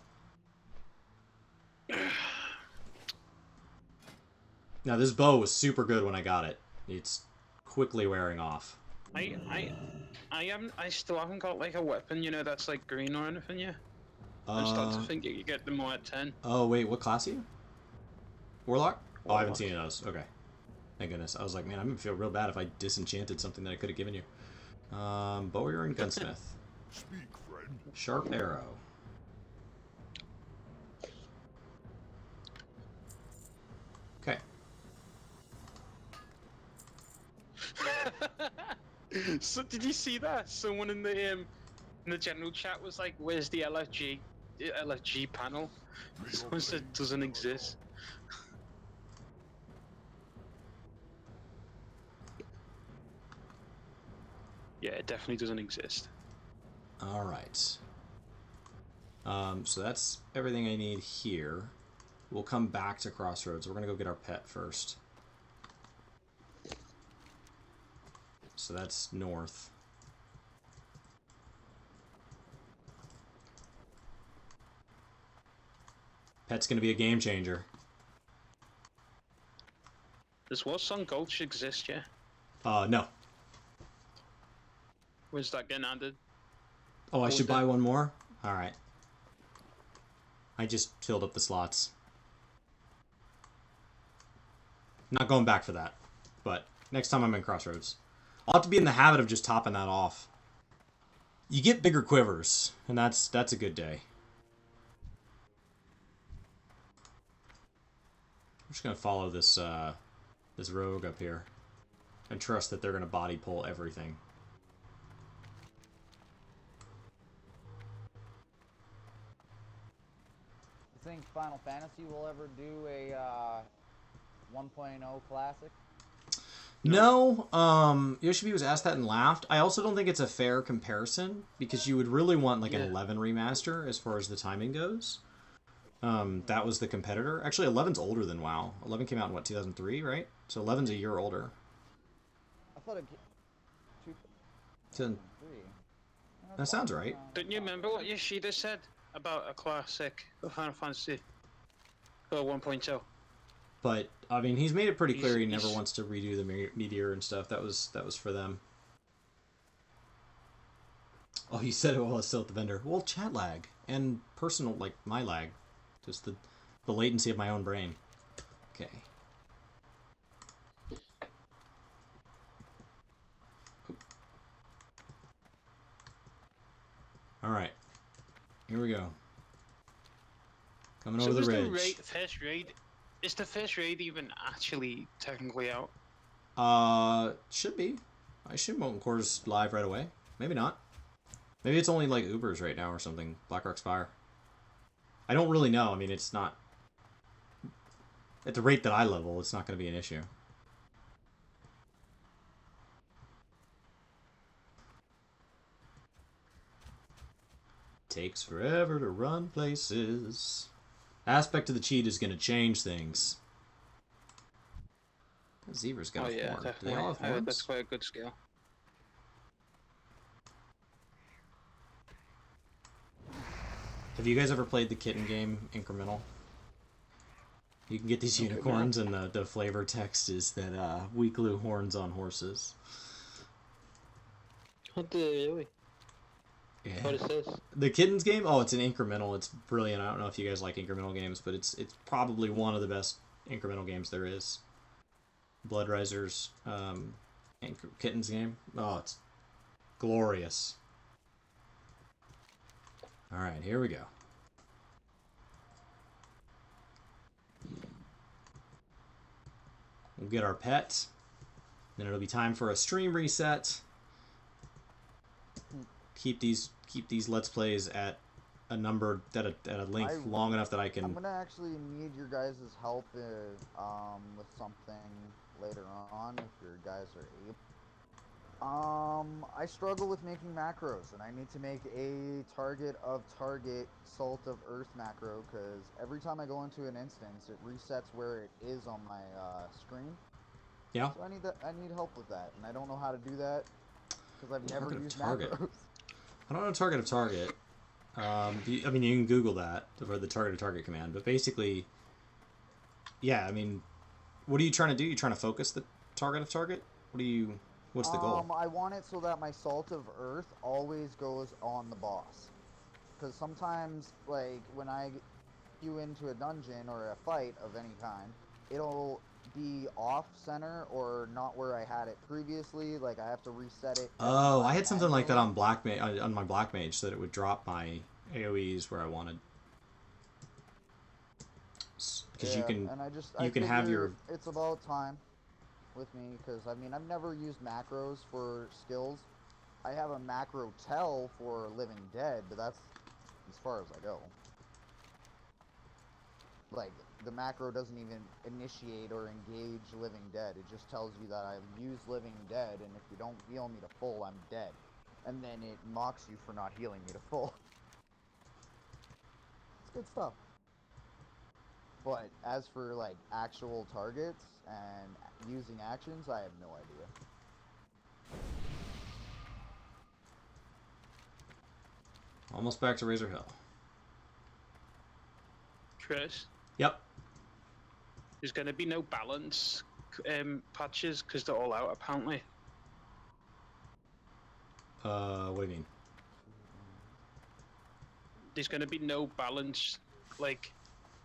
Now, this bow was super good when I got it. It's quickly wearing off. I still haven't got like a weapon, you know, that's like green or anything yet. I'm starting to think you get them more at 10. Oh, wait, what class are you? Warlock? Oh, I haven't Warlock. seen any of those. Okay. Thank goodness. I was like, man, I'm gonna feel real bad if I disenchanted something that I could have given you. Bowyer and Gunsmith. Speak, friend. Sharp arrow. Okay. So did you see that? Someone in the general chat was like, "Where's the LFG panel?" Someone said it doesn't exist. Yeah, it definitely doesn't exist. All right. So that's everything I need here. We'll come back to Crossroads. We're gonna go get our pet first. So that's north. Pet's gonna be a game changer. Does Warsong Gulch exist yet? No. Where's that getting added? Oh, I should buy one more? Alright. I just filled up the slots. Not going back for that. But next time I'm in Crossroads. I'll have to be in the habit of just topping that off. You get bigger quivers, and that's a good day. I'm just gonna follow this this rogue up here. And trust that they're gonna body pull everything. You think Final Fantasy will ever do a 1.0 classic? No, Yoshibi was asked that and laughed. I also don't think it's a fair comparison, because you would really want like an 11 remaster as far as the timing goes. That was the competitor. Actually, 11's older than WoW. 11 came out in, what, 2003, right? So 11's a year older. I thought it. 2003. That sounds right. Don't you remember what Yoshida said about a classic of Final Fantasy 1.0? But I mean, he's made it pretty clear he He's- never wants to redo the Meteor and stuff. That was for them. Oh, he said it while I was still at the vendor. Well, chat lag and personal, like my lag, just the latency of my own brain. Okay. All right, here we go. Coming over the ridge. Is the first raid even actually technically out? Should be. I assume Molten Core's live right away. Maybe not. Maybe it's only like Ubers right now or something. Blackrock's Fire. I don't really know. I mean, it's not... At the rate that I level, it's not going to be an issue. Takes forever to run places. Aspect of the cheat is going to change things. Zebra's got a horn. Definitely. Do they all have horns? That's quite a good skill. Have you guys ever played the kitten game, Incremental? You can get these unicorns, and the flavor text is that we glue horns on horses. What the really? Yeah. What is this? The kittens game? Oh, it's an incremental. It's brilliant. I don't know if you guys like incremental games, but it's probably one of the best incremental games there is. Blood Risers, kittens game. Oh, it's glorious. All right, here we go. We'll get our pet. Then it'll be time for a stream reset. Keep these let's plays at a number at a length long enough that I can. I'm gonna actually need your guys' help with something later on if your guys are able. I struggle with making macros, and I need to make a target salt of earth macro, because every time I go into an instance, it resets where it is on my screen. Yeah. So I need help with that, and I don't know how to do that because I've never used target. macros. I don't know target of target. I mean, you can Google that for the target of target command, but basically, yeah, I mean, What are you trying to do? You trying to focus the target of target? What's the goal? I want it so that my Salt of Earth always goes on the boss. Because sometimes, like, when I get you into a dungeon or a fight of any kind, it'll be off center or not where I had it previously. Like, I have to reset it. Oh, I had something like that on on my Black Mage, so that it would drop my AoEs where I wanted. Because you can, and you can have your. It's about time with me, because I mean, I've never used macros for skills. I have a macro tell for Living Dead, but that's as far as I go. Like, the macro doesn't even initiate or engage Living Dead. It just tells you that I've used Living Dead, and if you don't heal me to full, I'm dead. And then it mocks you for not healing me to full. It's good stuff. But as for, like, actual targets and using actions, I have no idea. Almost back to Razor Hill. Chris, Yep. there's going to be no balance patches because they're all out apparently. What do you mean? There's going to be no balance, like.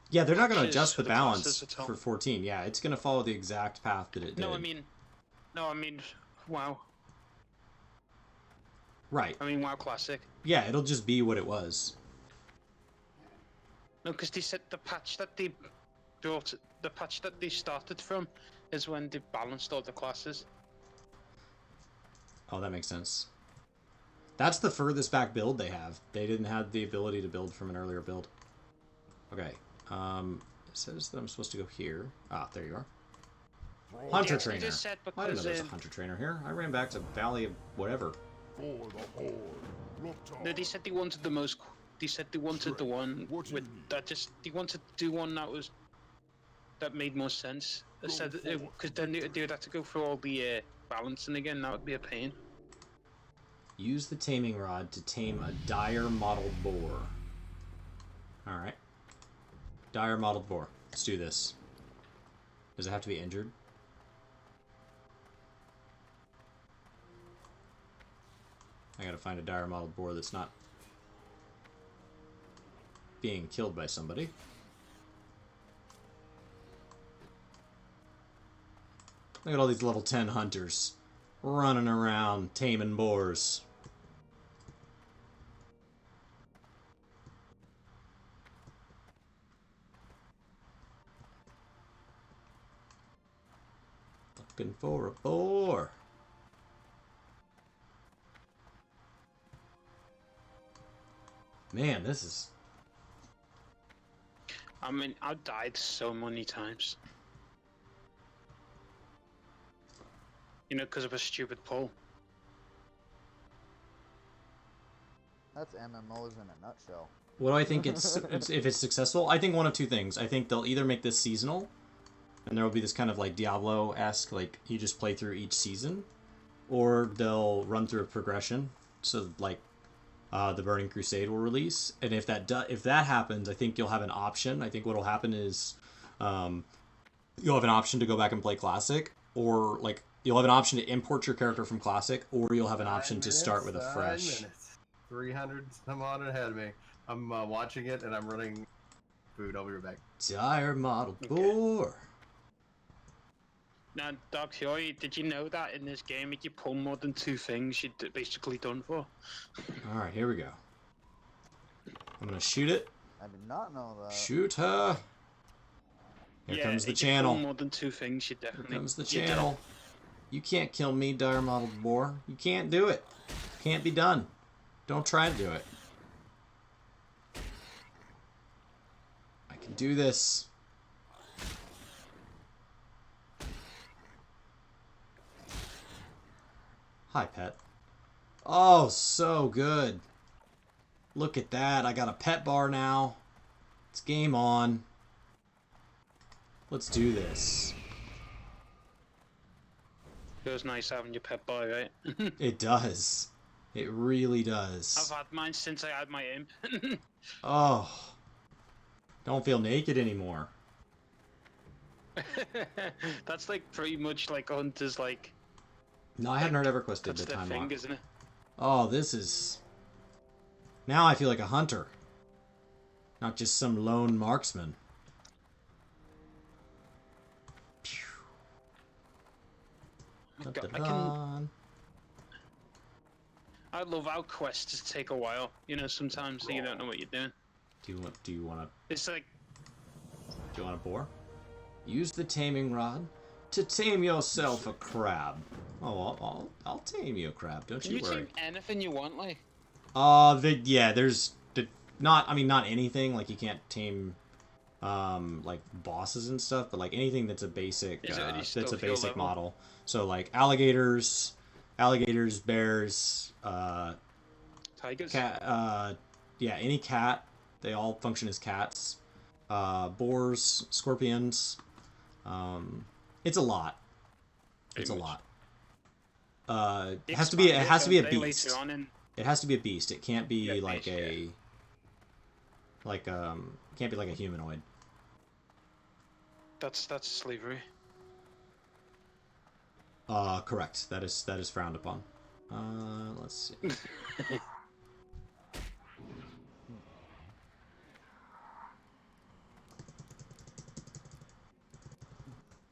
Yeah, they're not going to patches adjust for the classes balance at all. for 14. Yeah, it's going to follow the exact path that it did. No, I mean, WoW. Right. I mean, WoW Classic. Yeah, it'll just be what it was. No, because they said the patch that they brought, the patch that they started from, is when they balanced all the classes. Oh, that makes sense. That's the furthest back build they have. They didn't have the ability to build from an earlier build. Okay. It says that I'm supposed to go here. Ah, there you are. Hunter Yeah, Trainer. they just said I didn't know because, there was a Hunter Trainer here. I ran back to Valley of whatever. For the Horde. no, they said they wanted the most. They said they wanted the one What do you with need? that. Just they wanted to do one that made more sense. They said because then they would have to go through all the balancing again. That would be a pain. Use the taming rod to tame a dire mottled boar. Alright. Dire mottled boar. Let's do this. Does it have to be injured? I gotta find a dire mottled boar that's not being killed by somebody. Look at all these level 10 hunters running around taming boars. Looking for a boar. Man, this is... I mean, I've died so many times. You know, because of a stupid pull. That's MMOs in a nutshell. What do I think it's if it's successful? I think one of two things. I think they'll either make this seasonal, and there will be this kind of like Diablo-esque, like you just play through each season, or they'll run through a progression. So like the Burning Crusade will release, and if that happens, I think you'll have an option. I think what'll happen is you'll have an option to go back and play Classic, or like you'll have an option to import your character from Classic, or you'll have an option to start with a fresh. 300 some odd ahead of me. I'm watching it and I'm running food. I'll be right back. Dire mottled boar. Now, Dark Fury, did you know that in this game, if you pull more than 2 things, you're basically done for? Alright, here we go. I'm gonna shoot it. I did not know that. Shoot her. Here comes the if you channel. pull more than 2 things, you're definitely... Here comes the you're channel. done. You can't kill me, dire mottled boar. You can't do it. Can't be done. Don't try to do it. I can do this. Hi, pet. Oh, so good. Look at that. I got a pet bar now. It's game on. Let's do this. Feels nice having your pet boy, right? It does. It really I've does. had mine since I had my imp. Oh. Don't feel naked anymore. That's like pretty much like a hunter's like. No, I hadn't heard EverQuest did That's the their time thing, lock. isn't it? Oh, this is... Now I feel like a hunter. Not just some lone marksman. Phew. I love how quests take a while. You know, sometimes you don't know what you're doing. Do you want to... It's like... Do you want to bore? Use the taming rod to tame yourself a crab. Oh, I'll tame you a crab. Don't you worry. You tame anything you want, like. There's not anything, like you can't tame like bosses and stuff, but like anything that's a basic model. So like alligators, bears, Tigers. cat, any cat, they all function as cats. Boars, scorpions. It's a lot. It's a lot. It has to be a beast. It has to be a beast. It can't be can't be like a humanoid. That's slavery. Correct. That is frowned upon. Let's see.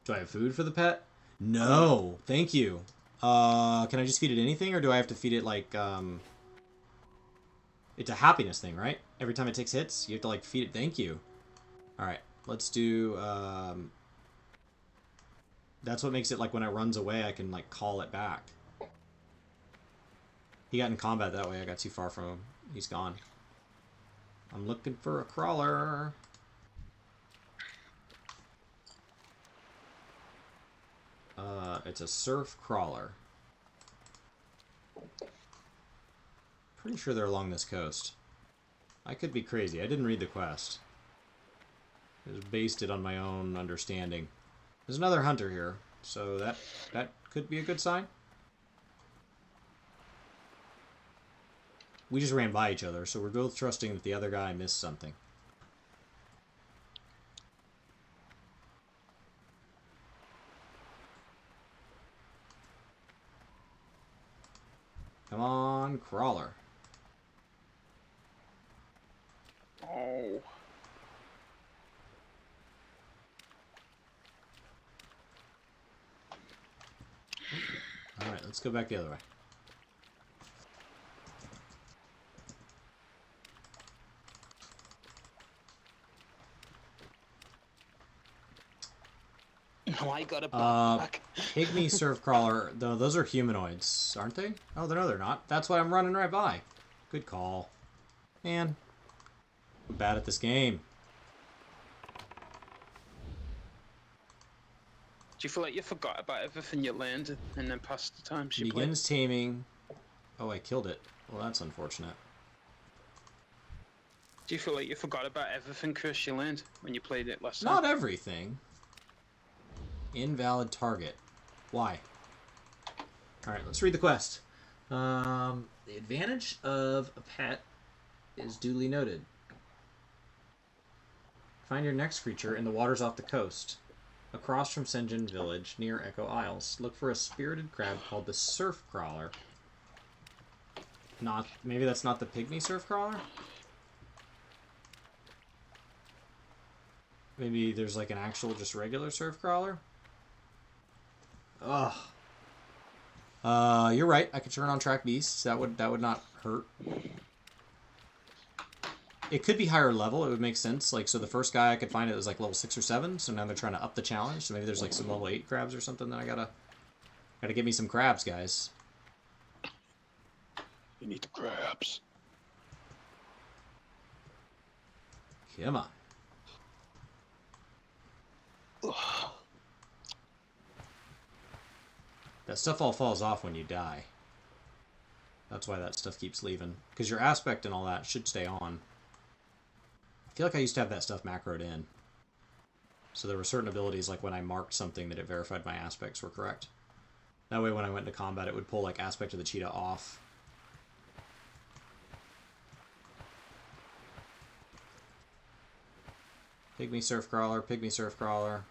Do I have food for the pet? No, thank you. Can I just feed it anything, or do I have to feed it like It's a happiness thing, right? Every time it takes hits, you have to like feed it. Thank you. All right, let's do. That's what makes it like when it runs away, I can like call it back. He got in combat that way. I got too far from him. He's gone. I'm looking for a crawler. It's a surf crawler. Pretty sure they're along this coast. I could be crazy. I didn't read the quest. It was based it on my own understanding. There's another hunter here, so that could be a good sign. We just ran by each other, so we're both trusting that the other guy missed something. Come on, crawler. Oh. Alright, let's go back the other way. No, I got a backpack. Pygmy surf crawler, though, those are humanoids, aren't they? Oh, no, they're not. That's why I'm running right by. Good call. Man, I'm bad at this game. Do you feel like you forgot about everything you learned and then past the times you Begins taming. Oh, I killed it. Well, that's unfortunate. Do you feel like you forgot about everything, Chris, you learned when you played it last Not time? everything. Invalid target. Why? Alright, let's read the quest. The advantage of a pet is duly noted. Find your next creature in the waters off the coast. Across from Senjin Village, near Echo Isles. Look for a spirited crab called the Surf Crawler. Maybe that's not the Pygmy Surf Crawler? Maybe there's like an actual just regular Surf Crawler? Ugh. You're right. I could turn on track beasts. That would not hurt. It could be higher level. It would make sense. Like, so the first guy I could find it was like level 6 or 7. So now they're trying to up the challenge. So maybe there's like some level 8 crabs or something that I gotta get me some crabs, guys. You need the crabs. Come on. That stuff all falls off when you die. That's why that stuff keeps leaving. Because your aspect and all that should stay on. I feel like I used to have that stuff macroed in. So there were certain abilities, like when I marked something, that it verified my aspects were correct. That way when I went into combat, it would pull like aspect of the cheetah off. Pygmy surf crawler, pygmy surf crawler.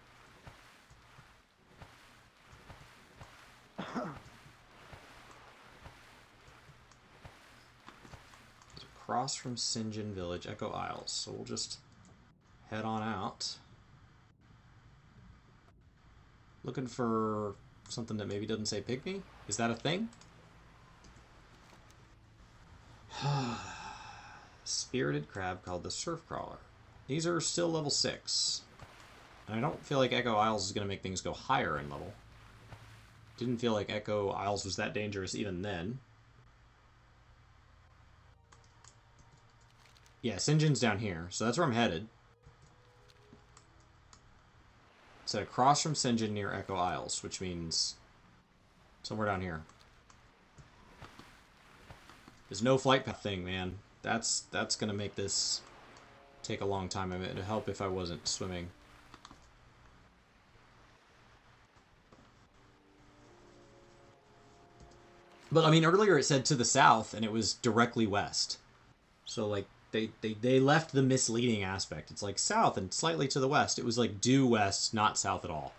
across from Sinjin Village, Echo Isles. So we'll just head on out. Looking for something that maybe doesn't say pygmy? Is that a thing? Spirited crab called the Surf Crawler. These are still level 6. And I don't feel like Echo Isles is going to make things go higher in level. Didn't feel like Echo Isles was that dangerous even then. Yeah, Sinjin's down here, so that's where I'm headed. It's across from Sinjin near Echo Isles, which means somewhere down here. There's no flight path thing, man. That's gonna make this take a long time. I mean, it'd help if I wasn't swimming. But I mean, earlier it said to the south, and it was directly west. So like they left the misleading aspect. It's like south and slightly to the west. It was like due west, not south at all.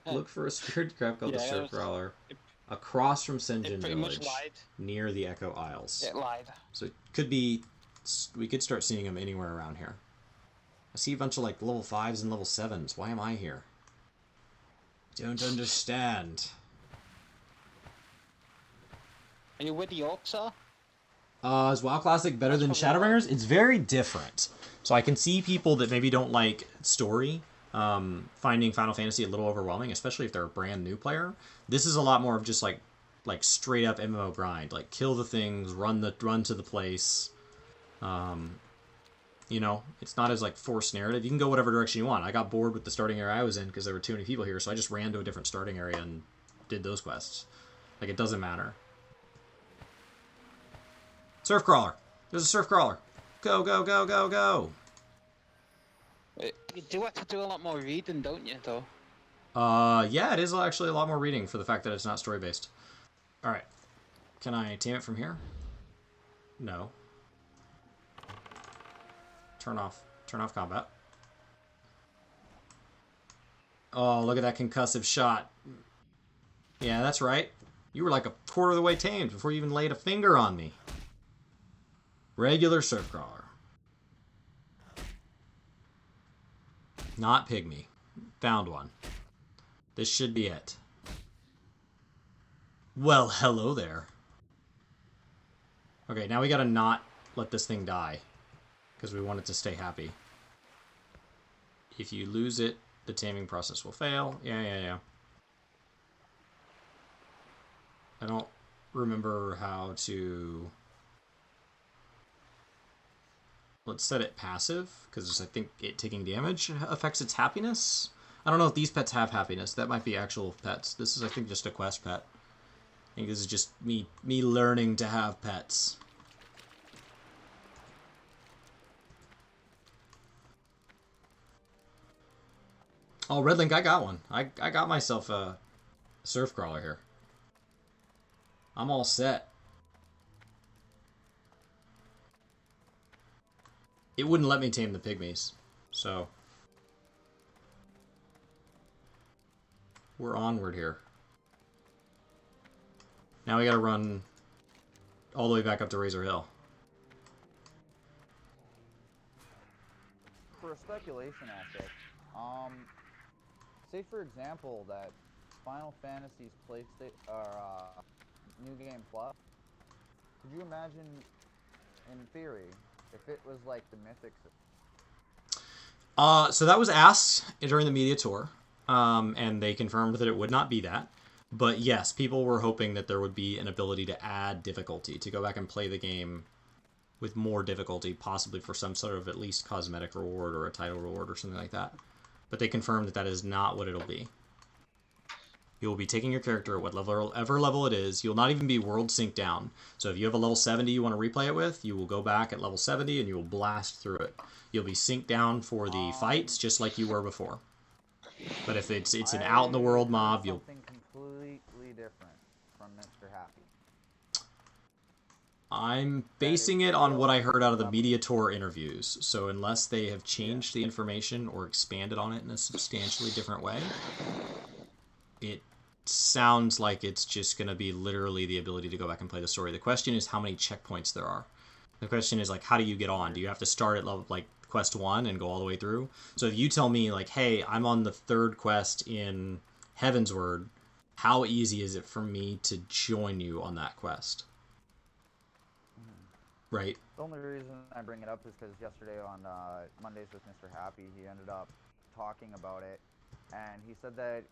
Look for a spirit crab called the Surf Crawler. Across from Sinjin Village, near the Echo Isles. It lied. So it could be, we could start seeing them anywhere around here. I see a bunch of like level 5s and level 7s. Why am I here? Don't understand. Are you with the orcs, sir? Is WoW Classic better than Shadowbringers? It's very different. So I can see people that maybe don't like story, finding Final Fantasy a little overwhelming, especially if they're a brand new player. This is a lot more of just like straight up MMO grind, like kill the things, run to the place. You know, it's not as like forced narrative. You can go whatever direction you want. I got bored with the starting area I was in because there were too many people here, so I just ran to a different starting area and did those quests. Like, it doesn't matter. Surf Crawler. There's a Surf Crawler. Go, go, go, go, go. You do have to do a lot more reading, don't you, though? Yeah, it is actually a lot more reading for the fact that it's not story-based. Alright. Can I tame it from here? No. Turn off combat. Oh, look at that concussive shot. Yeah, that's right. You were like a quarter of the way tamed before you even laid a finger on me. Regular Surf Crawler. Not pygmy. Found one. This should be it. Well, hello there. Okay, now we gotta not let this thing die, because we want it to stay happy. If you lose it, the taming process will fail. Yeah. I don't remember how to... Let's set it passive, because I think it taking damage affects its happiness. I don't know if these pets have happiness. That might be actual pets. This is, I think, just a quest pet. I think this is just me learning to have pets. Oh, Red Link, I got one. I got myself a Surf Crawler here. I'm all set. It wouldn't let me tame the pygmies, so we're onward here. Now we gotta run all the way back up to Razor Hill. For a speculation aspect, say for example that Final Fantasy's PlayStation New Game Plus, could you imagine, in theory, if it was like the Mythic system? So that was asked during the media tour, and they confirmed that it would not be that. But yes, people were hoping that there would be an ability to add difficulty, to go back and play the game with more difficulty, possibly for some sort of at least cosmetic reward or a title reward or something like that. But they confirmed that that is not what it'll be. You'll be taking your character at whatever level it is. You'll not even be world synced down. So if you have a level 70 you want to replay it with, you will go back at level 70 and you will blast through it. You'll be synced down for the fights just like you were before. But if it's an out in the world mob, you'll... Something completely different from Mr. Happy. I'm basing it on what I heard out of the media tour interviews. So unless they have changed the information or expanded on it in a substantially different way, sounds like it's just going to be literally the ability to go back and play the story. The question is how many checkpoints there are. The question is, like, how do you get on? Do you have to start at level, like, quest 1 and go all the way through? So if you tell me, like, hey, I'm on the 3rd quest in Heavensward, how easy is it for me to join you on that quest? Right? The only reason I bring it up is because yesterday on Mondays with Mr. Happy, he ended up talking about it, and he said that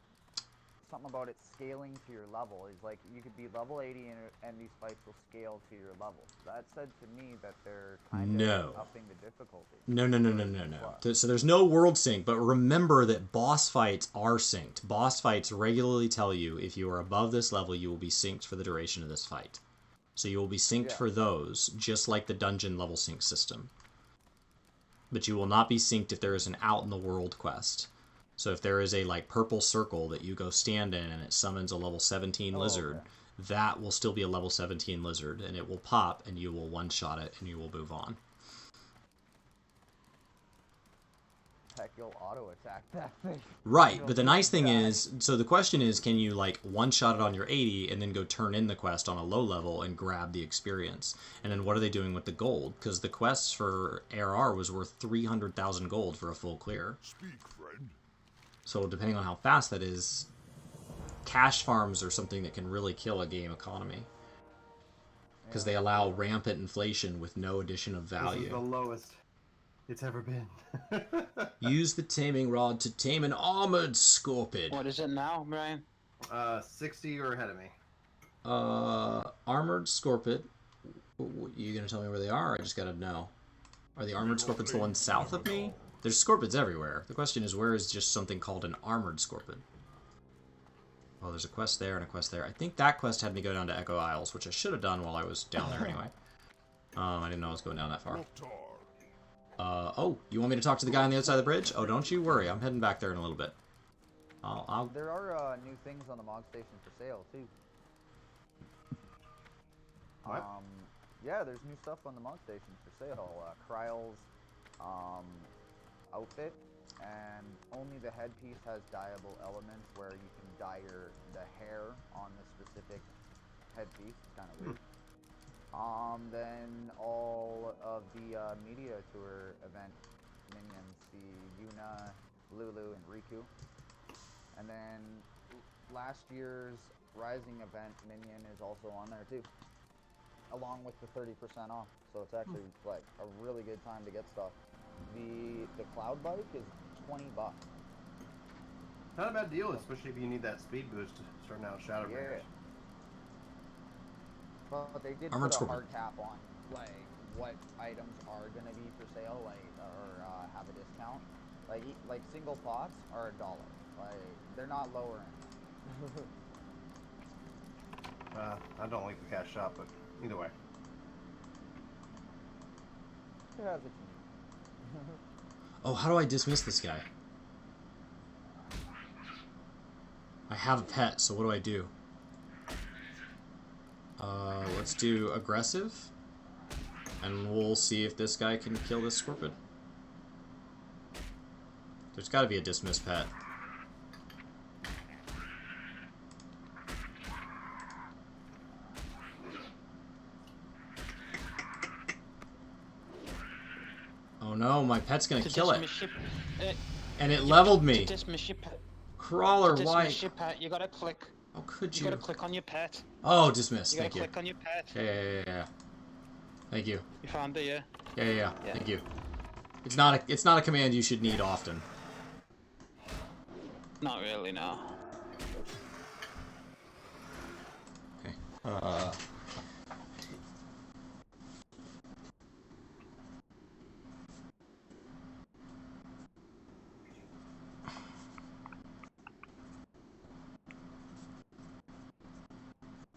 something about it scaling to your level. He's like, you could be level 80 and these fights will scale to your level. That said to me that they're kind of upping the difficulty. No. So there's no world sync, but remember that boss fights are synced. Boss fights regularly tell you if you are above this level, you will be synced for the duration of this fight. So you will be synced for those, just like the dungeon level sync system. But you will not be synced if there is an out in the world quest. So if there is a like purple circle that you go stand in and it summons a level 17 lizard, that will still be a level 17 lizard, and it will pop and you will one-shot it and you will move on. Heck, you'll auto-attack that thing. Right, but the nice thing is, so the question is, can you like one-shot it on your 80 and then go turn in the quest on a low level and grab the experience? And then what are they doing with the gold? Because the quests for ARR was worth 300,000 gold for a full clear. Speak, friend. So depending on how fast that is, cash farms are something that can really kill a game economy. Because they allow rampant inflation with no addition of value. This is the lowest it's ever been. Use the taming rod to tame an armored scorpid. What is it now, Brian? 60 or ahead of me. Armored scorpid. You gonna tell me where they are? I just gotta know. Are the armored scorpids the ones south of me? There's scorpids everywhere. The question is, where is just something called an armored scorpid? Oh, there's a quest there and a quest there. I think that quest had me go down to Echo Isles, which I should have done while I was down there anyway. I didn't know I was going down that far. Oh, you want me to talk to the guy on the other side of the bridge? Oh, don't you worry. I'm heading back there in a little bit. There are new things on the Mog Station for sale, too. What? Yeah, there's new stuff on the Mog Station for sale. Kryle's outfit, and only the headpiece has dyeable elements where you can dye the hair on the specific headpiece. It's kind of weird. Then all of the media tour event minions, the Yuna, Lulu, and Riku. And then last year's Rising event minion is also on there too, along with the 30% off. So it's actually like a really good time to get stuff. The cloud bike is $20. Not a bad deal, especially if you need that speed boost starting out Shadowbringers. But they did Armored put a Scorpion. hard cap on like what items are gonna be for sale, like or have a discount. Like single pots are $1. Like they're not lowering. I don't like the cash shop, but either way. It has its needs. Oh, how do I dismiss this guy? I have a pet, so what do I do? Let's do aggressive, and we'll see if this guy can kill this scorpion. There's got to be a dismiss pet. Oh no, my pet's gonna kill it. And it leveled me. Crawler, why? You gotta click. Oh, could You gotta click on your pet. Oh, dismiss. You gotta Thank you. click on your pet. Yeah. Thank you. You found it, yeah? Yeah. Thank you. It's not a command you should need often. Not really, no. Okay.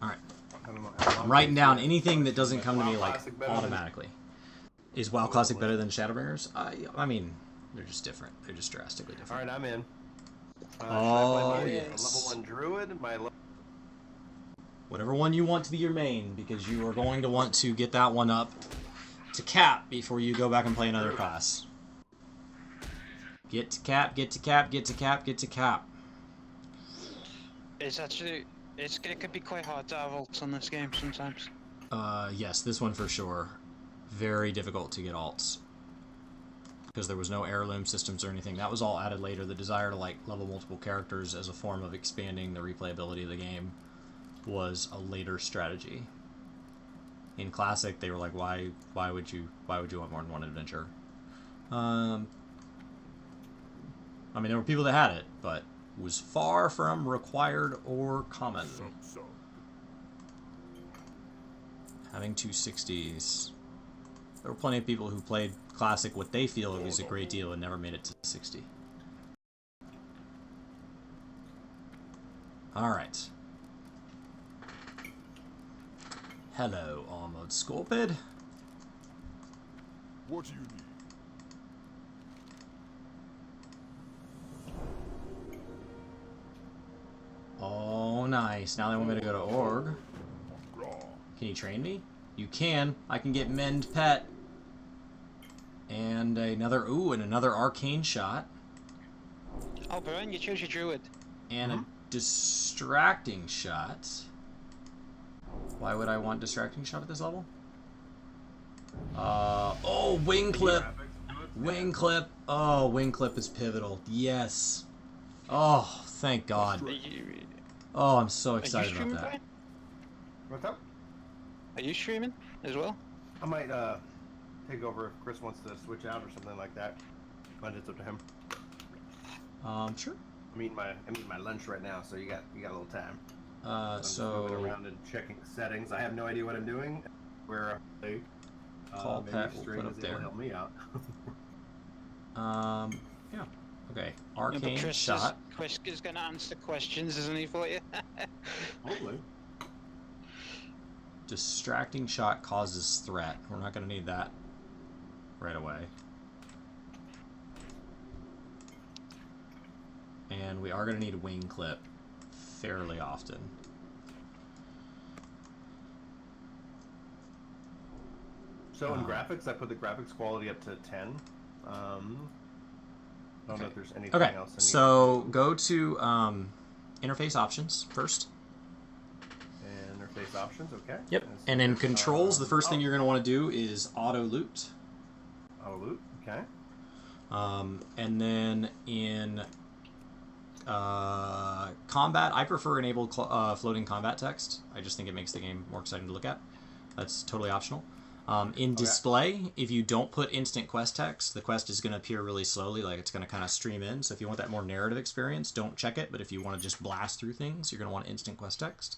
Alright. I'm writing down anything that doesn't come to me like automatically. Is WoW Classic better than Shadowbringers? I mean, they're just different. They're just drastically different. Alright, I'm in. Oh, yes. Level 1 Druid, Whatever one you want to be your main, because you are going to want to get that one up to cap before you go back and play another class. Get to cap, get to cap, get to cap, get to cap. It's actually it could be quite hard to have alts on this game sometimes. Yes, this one for sure. Very difficult to get alts. Because there was no heirloom systems or anything. That was all added later. The desire to like level multiple characters as a form of expanding the replayability of the game was a later strategy. In Classic, they were like, why would you want more than one adventure? I mean, there were people that had it, but it was far from required or common. Having 260s. There were plenty of people who played Classic what they feel was a great deal and never made it to 60. Alright. Hello, Armored Scorpid. What do you need? Oh, nice. Now they want me to go to Org. Can you train me? You can. I can get Mend Pet. And another Arcane Shot. Oh, Brian, you chose your Druid. And a Distracting Shot. Why would I want Distracting Shot at this level? Oh, Wing Clip. Wing Clip. Oh, Wing Clip is pivotal. Yes. Oh, thank God. Oh, I'm so excited about that. Brian? What's up? Are you streaming as well? I might take over if Chris wants to switch out or something like that. But it's up to him. Sure. I'm eating my lunch right now, so you got a little time. I'm just So moving around and checking settings. I have no idea what I'm doing. Where Call maybe Pet we'll String put up is able there. to help me out. Yeah. Okay. Yeah, Arcane but Shot. Chris is going to answer questions, isn't he, for you? Hopefully. Distracting Shot causes threat. We're not going to need that right away. And we are going to need Wing Clip fairly often. So in graphics, I put the graphics quality up to 10. I don't know if there's anything Okay, else. so go to interface options first. Interface options, okay. Yep, and in controls, the first thing you're going to want to do is auto loot. Auto loot, okay. And then in combat, I prefer enable floating combat text. I just think it makes the game more exciting to look at. That's totally optional. In display, if you don't put instant quest text, the quest is going to appear really slowly, like it's going to kind of stream in. So if you want that more narrative experience, don't check it. But if you want to just blast through things, you're going to want instant quest text.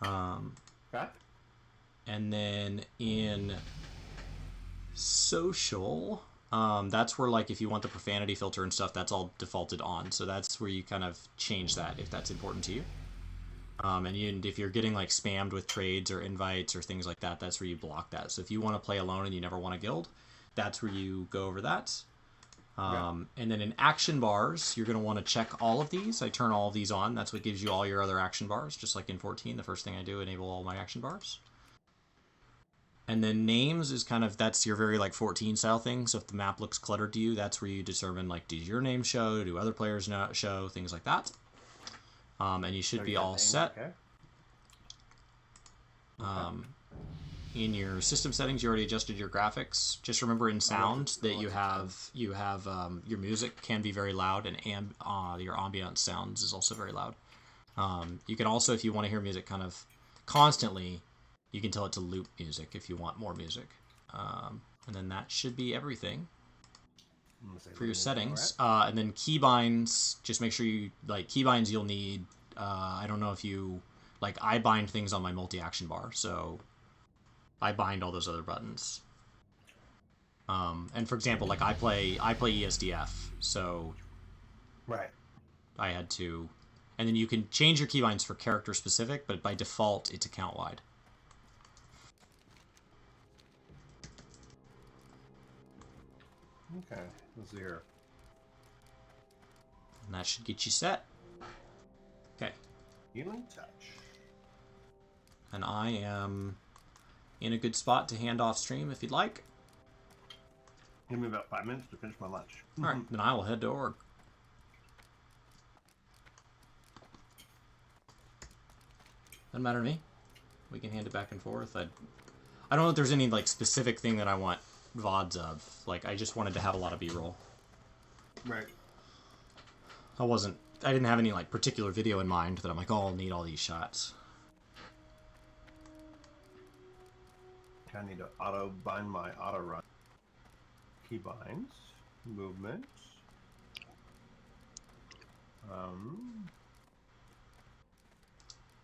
And then in social, that's where, like, if you want the profanity filter and stuff, that's all defaulted on. So that's where you kind of change that if that's important to you. And if you're getting like spammed with trades or invites or things like that, that's where you block that. So if you want to play alone and you never want a guild, that's where you go over that. And then in action bars, you're going to want to check all of these. I turn all of these on. That's what gives you all your other action bars. Just like in 14, the first thing I do, enable all my action bars. And then names is kind of, that's your very like 14 style thing. So if the map looks cluttered to you, that's where you determine, like, does your name show? Do other players show? Things like that. And you should be all set. Okay. In your system settings, you already adjusted your graphics. Just remember in sound that you have your music can be very loud, and your ambient sounds is also very loud. You can also, if you want to hear music kind of constantly, you can tell it to loop music if you want more music. And then that should be everything for your settings. And then keybinds, just make sure you, like, keybinds you'll need, I don't know if you, like, I bind things on my multi-action bar, so I bind all those other buttons. And for example, like, I play ESDF, so Right. I had to, and then you can change your keybinds for character specific, but by default it's account wide. Okay, let's see here. And that should get you set. Okay. Healing touch. And I am in a good spot to hand off stream if you'd like. Give me about 5 minutes to finish my lunch. Alright, then I will head to org. Doesn't matter to me. We can hand it back and forth. I don't know if there's any like specific thing that I want VODs of. Like, I just wanted to have a lot of B-roll. Right. I didn't have any like particular video in mind that I'm like, oh, I'll need all these shots. I need to auto bind my auto run. Key binds, movement.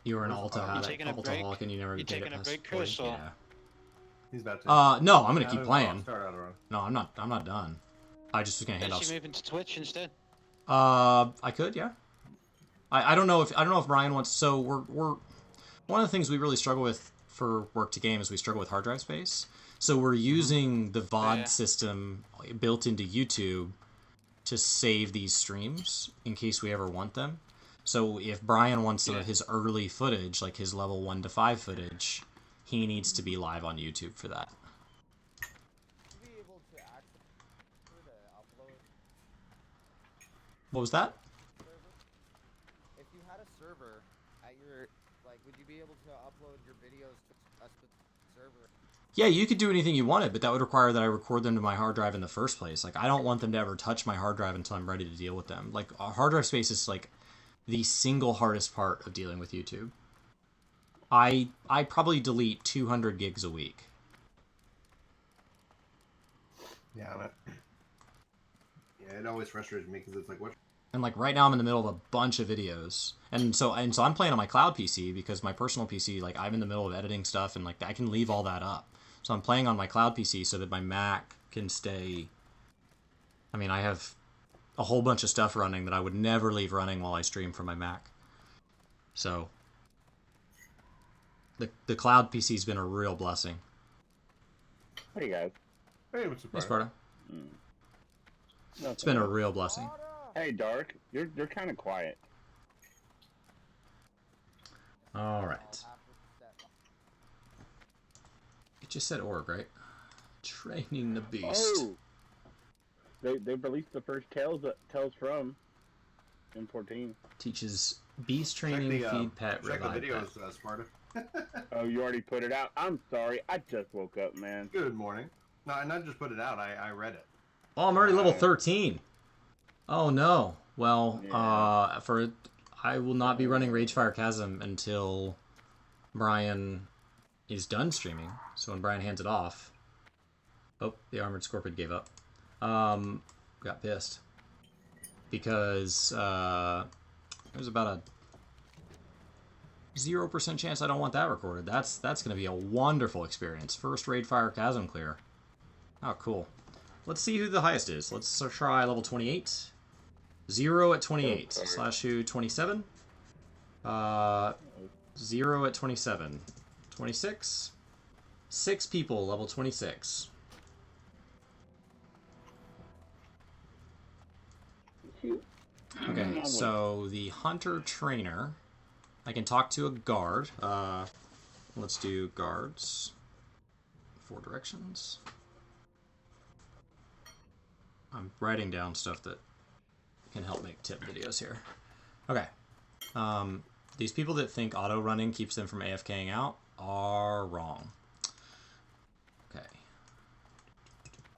You were an Where's Altaholic and you never You get taking it a past break, 40? Chris? Or... Yeah. He's about to. No, I'm gonna keep I'll playing. start auto run. No, I'm not done. I just was gonna hand off. Is she moving to Twitch instead? I could, yeah. I don't know if Brian wants. So we're one of the things we really struggle with for work to game is we struggle with hard drive space. So we're using the VOD system built into YouTube to save these streams in case we ever want them. So if Brian wants his early footage, like his level 1 to 5 footage, he needs to be live on YouTube for that. Be able to access to upload What was that? server? If you had a server at your, like, would you be able to upload your videos to a server? Yeah, you could do anything you wanted, but that would require that I record them to my hard drive in the first place. Like, I don't want them to ever touch my hard drive until I'm ready to deal with them. Like, hard drive space is, like, the single hardest part of dealing with YouTube. I probably delete 200 gigs a week. Yeah, it always frustrates me because it's like, what? And like right now I'm in the middle of a bunch of videos. And so I'm playing on my cloud PC because my personal PC, like I'm in the middle of editing stuff and like I can leave all that up. So I'm playing on my cloud PC so that my Mac can stay. I mean, I have a whole bunch of stuff running that I would never leave running while I stream from my Mac. So the cloud PC's been a real blessing. Hey guys. Hey, what's up, Hey, Brian? Sparta. It's been a real blessing. Hey Dark, you're kind of quiet. All right. It just said org, right? Training the beast. Oh, they released the first Tales from M14. Teaches beast training, feed pet, check the revive videos, pet. Sparta. Oh, you already put it out? I'm sorry, I just woke up, man. Good morning. No, I not just put it out. I read it. Oh, I'm already level 13. Oh no. Well, Yeah. I will not be running Ragefire Chasm until Brian is done streaming. So when Brian hands it off, oh, the Armored Scorpion gave up. Got pissed because there's about a 0% chance I don't want that recorded. That's going to be a wonderful experience. First Ragefire Chasm clear. Oh, cool. Let's see who the highest is. Let's try level 28. 0 at 28. Slash who 27. 0 at 27. 26. 6 people, level 26. Okay, so the Hunter Trainer. I can talk to a guard. Let's do guards. 4 directions. I'm writing down stuff that can help make tip videos here. Okay. These people that think auto running keeps them from AFKing out are wrong. Okay.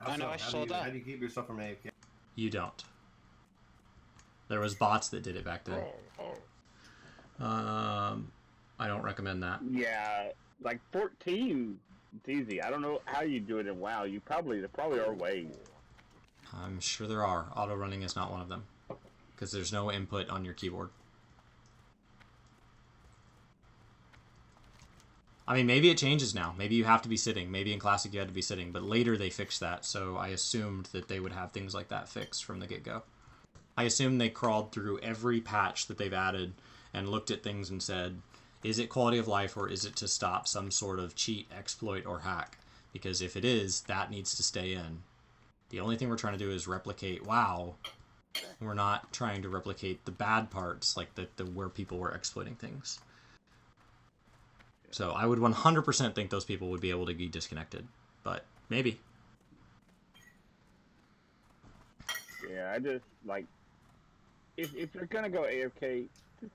I know, I saw that. How do you keep yourself from AFK? You don't. There was bots that did it back then. I don't recommend that. Yeah, like 14, it's easy. I don't know how you do it in WoW. There probably are ways. I'm sure there are. Auto running is not one of them. Because there's no input on your keyboard. I mean, maybe it changes now. Maybe you have to be sitting. Maybe in Classic you had to be sitting. But later they fixed that, so I assumed that they would have things like that fixed from the get-go. I assumed they crawled through every patch that they've added and looked at things and said, is it quality of life or is it to stop some sort of cheat, exploit, or hack? Because if it is, that needs to stay in. The only thing we're trying to do is replicate WoW. We're not trying to replicate the bad parts, like the where people were exploiting things. So I would 100% think those people would be able to be disconnected, but maybe. Yeah, I just like if you're gonna go AFK, just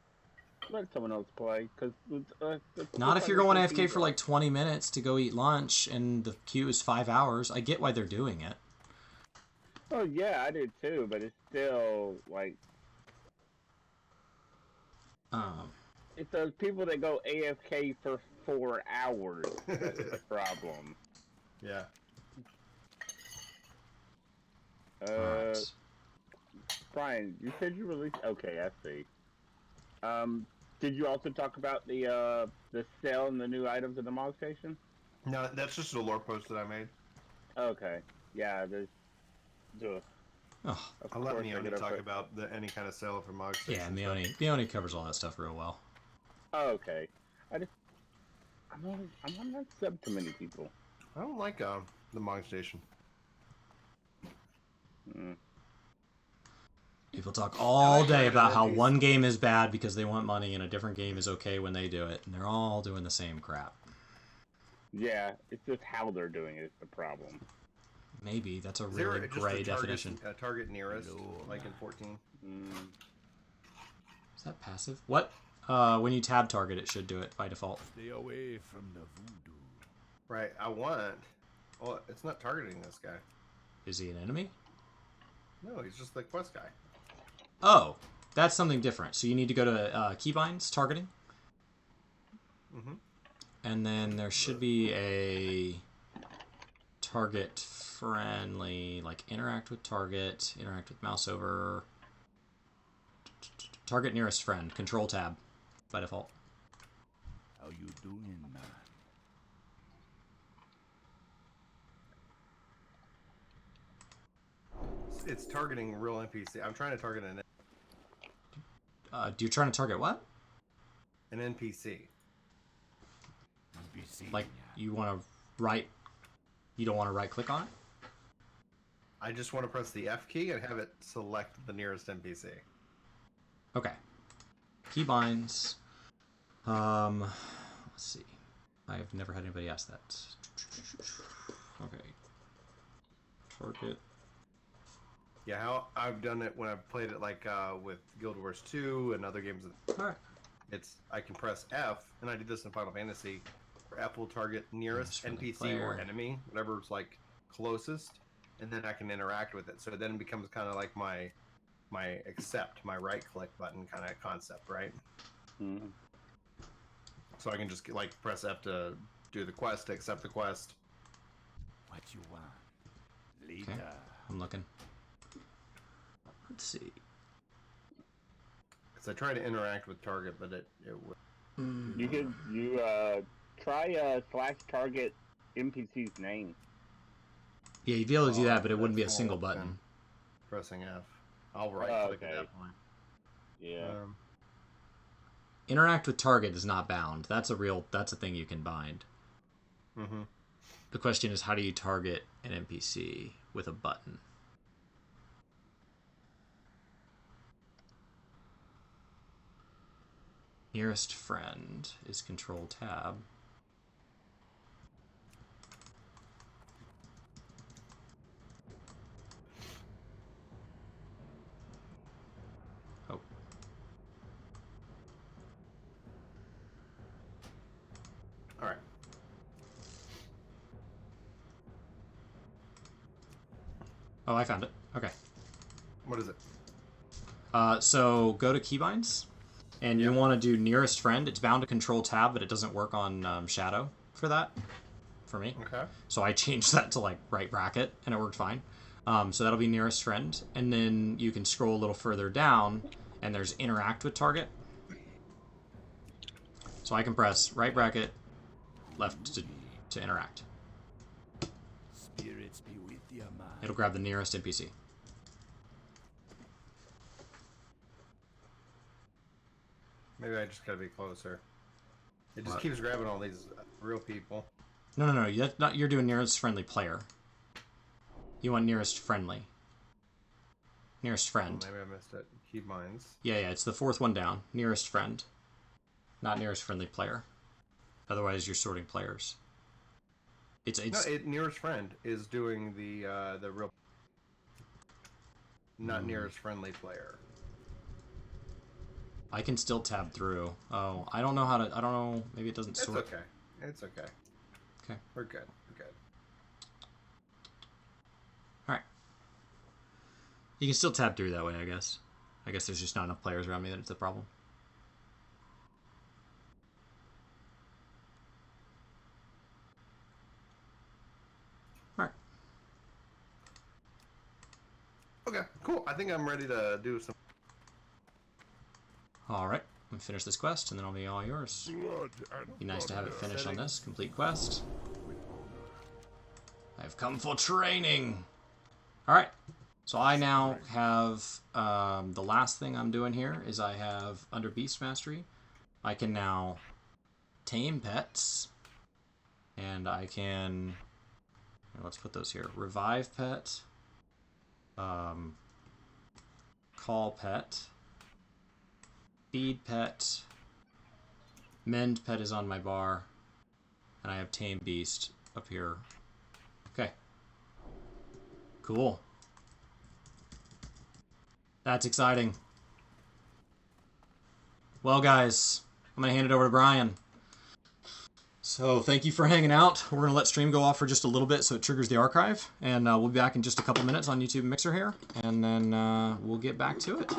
let someone else play, because Not if you're going AFK for like 20 minutes to go eat lunch and the queue is 5 hours. I get why they're doing it. Oh yeah, I did too, but it's still like it's those people that go AFK for 4 hours that's the problem. Yeah. Right. Brian, you said you released. Okay, I see. Did you also talk about the sale and the new items at the Mog Station? No, that's just a lore post that I made. Okay. Yeah, there's. Oh. I'll let Meoni talk about any kind of sale for Mog Station. Yeah, Meoni covers all that stuff real well. Oh, okay. I'm not sub to many people. I don't like the Mog Station. People talk all day about how one game is bad because they want money and a different game is okay when they do it, and they're all doing the same crap. Yeah, it's just how they're doing it is the problem. Maybe that's a really gray definition. Target nearest, like in 14. Is that passive? What? When you tab target, it should do it by default. Stay away from the voodoo. Right, I want. Well, it's not targeting this guy. Is he an enemy? No, he's just the quest guy. Oh, that's something different. So you need to go to keybinds, targeting. And then there should be a target friendly, like interact with target, interact with mouse over, target nearest friend, control tab by default. How you doing, man? It's targeting real NPC. I'm trying to target an You're trying to target what? An NPC. Like, you want to you don't want to right click on it? I just want to press the F key and have it select the nearest NPC. Okay. Keybinds. Let's see. I've never had anybody ask that. Okay. Target. Yeah, how I've done it when I've played it like with Guild Wars 2 and other games. Alright. I can press F, and I did this in Final Fantasy, where F will target nearest NPC or enemy, whatever's like closest, and then I can interact with it. So then it becomes kind of like my accept, my right click button kind of concept, right? So I can just like press F to do the quest, to accept the quest. What you want? Later. Okay. I'm looking. Let's see. Because I try to interact with target, but it would. You try / target NPC's name. Yeah, you'd be able to do that, but it wouldn't be a single button. Pressing F. I'll right click at that point. Yeah. Interact with target is not bound. That's a thing you can bind. The question is, how do you target an NPC with a button? Nearest friend is control tab. Oh. All right. Oh, I found it. Okay. What is it? So go to keybinds. And you want to do nearest friend. It's bound to control tab, but it doesn't work on shadow for that, for me. Okay. So I changed that to like right bracket, and it worked fine. So that'll be nearest friend. And then you can scroll a little further down, and there's interact with target. So I can press right bracket, left to interact. Spirits be with you, man. It'll grab the nearest NPC. Maybe I just gotta be closer. It just keeps grabbing all these real people. No. That's not, you're doing nearest friendly player. You want nearest friendly. Nearest friend. Oh, maybe I missed it. Keybinds. Yeah, it's the fourth one down. Nearest friend. Not nearest friendly player. Otherwise, you're sorting players. Nearest friend is doing the real. Not nearest friendly player. I can still tab through. Oh, I don't know how to. I don't know. Maybe it doesn't It's sort. okay. It's okay. Okay. We're good. We're good. All right. You can still tab through that way, I guess. I guess there's just not enough players around me that it's a problem. All right. Okay, cool. I think I'm ready to do some. All right. I'm gonna finish this quest, and then I'll be all yours. Be nice to have it finished on this complete quest. I've come for training. All right. So I now have the last thing I'm doing here is I have under Beast Mastery, I can now tame pets, and I can. Let's put those here. Revive pet. Call pet. Feed pet. Mend pet is on my bar. And I have tame beast up here. Okay. Cool. That's exciting. Well, guys, I'm going to hand it over to Brian. So thank you for hanging out. We're going to let stream go off for just a little bit so it triggers the archive. And we'll be back in just a couple minutes on YouTube Mixer here. And then we'll get back to it.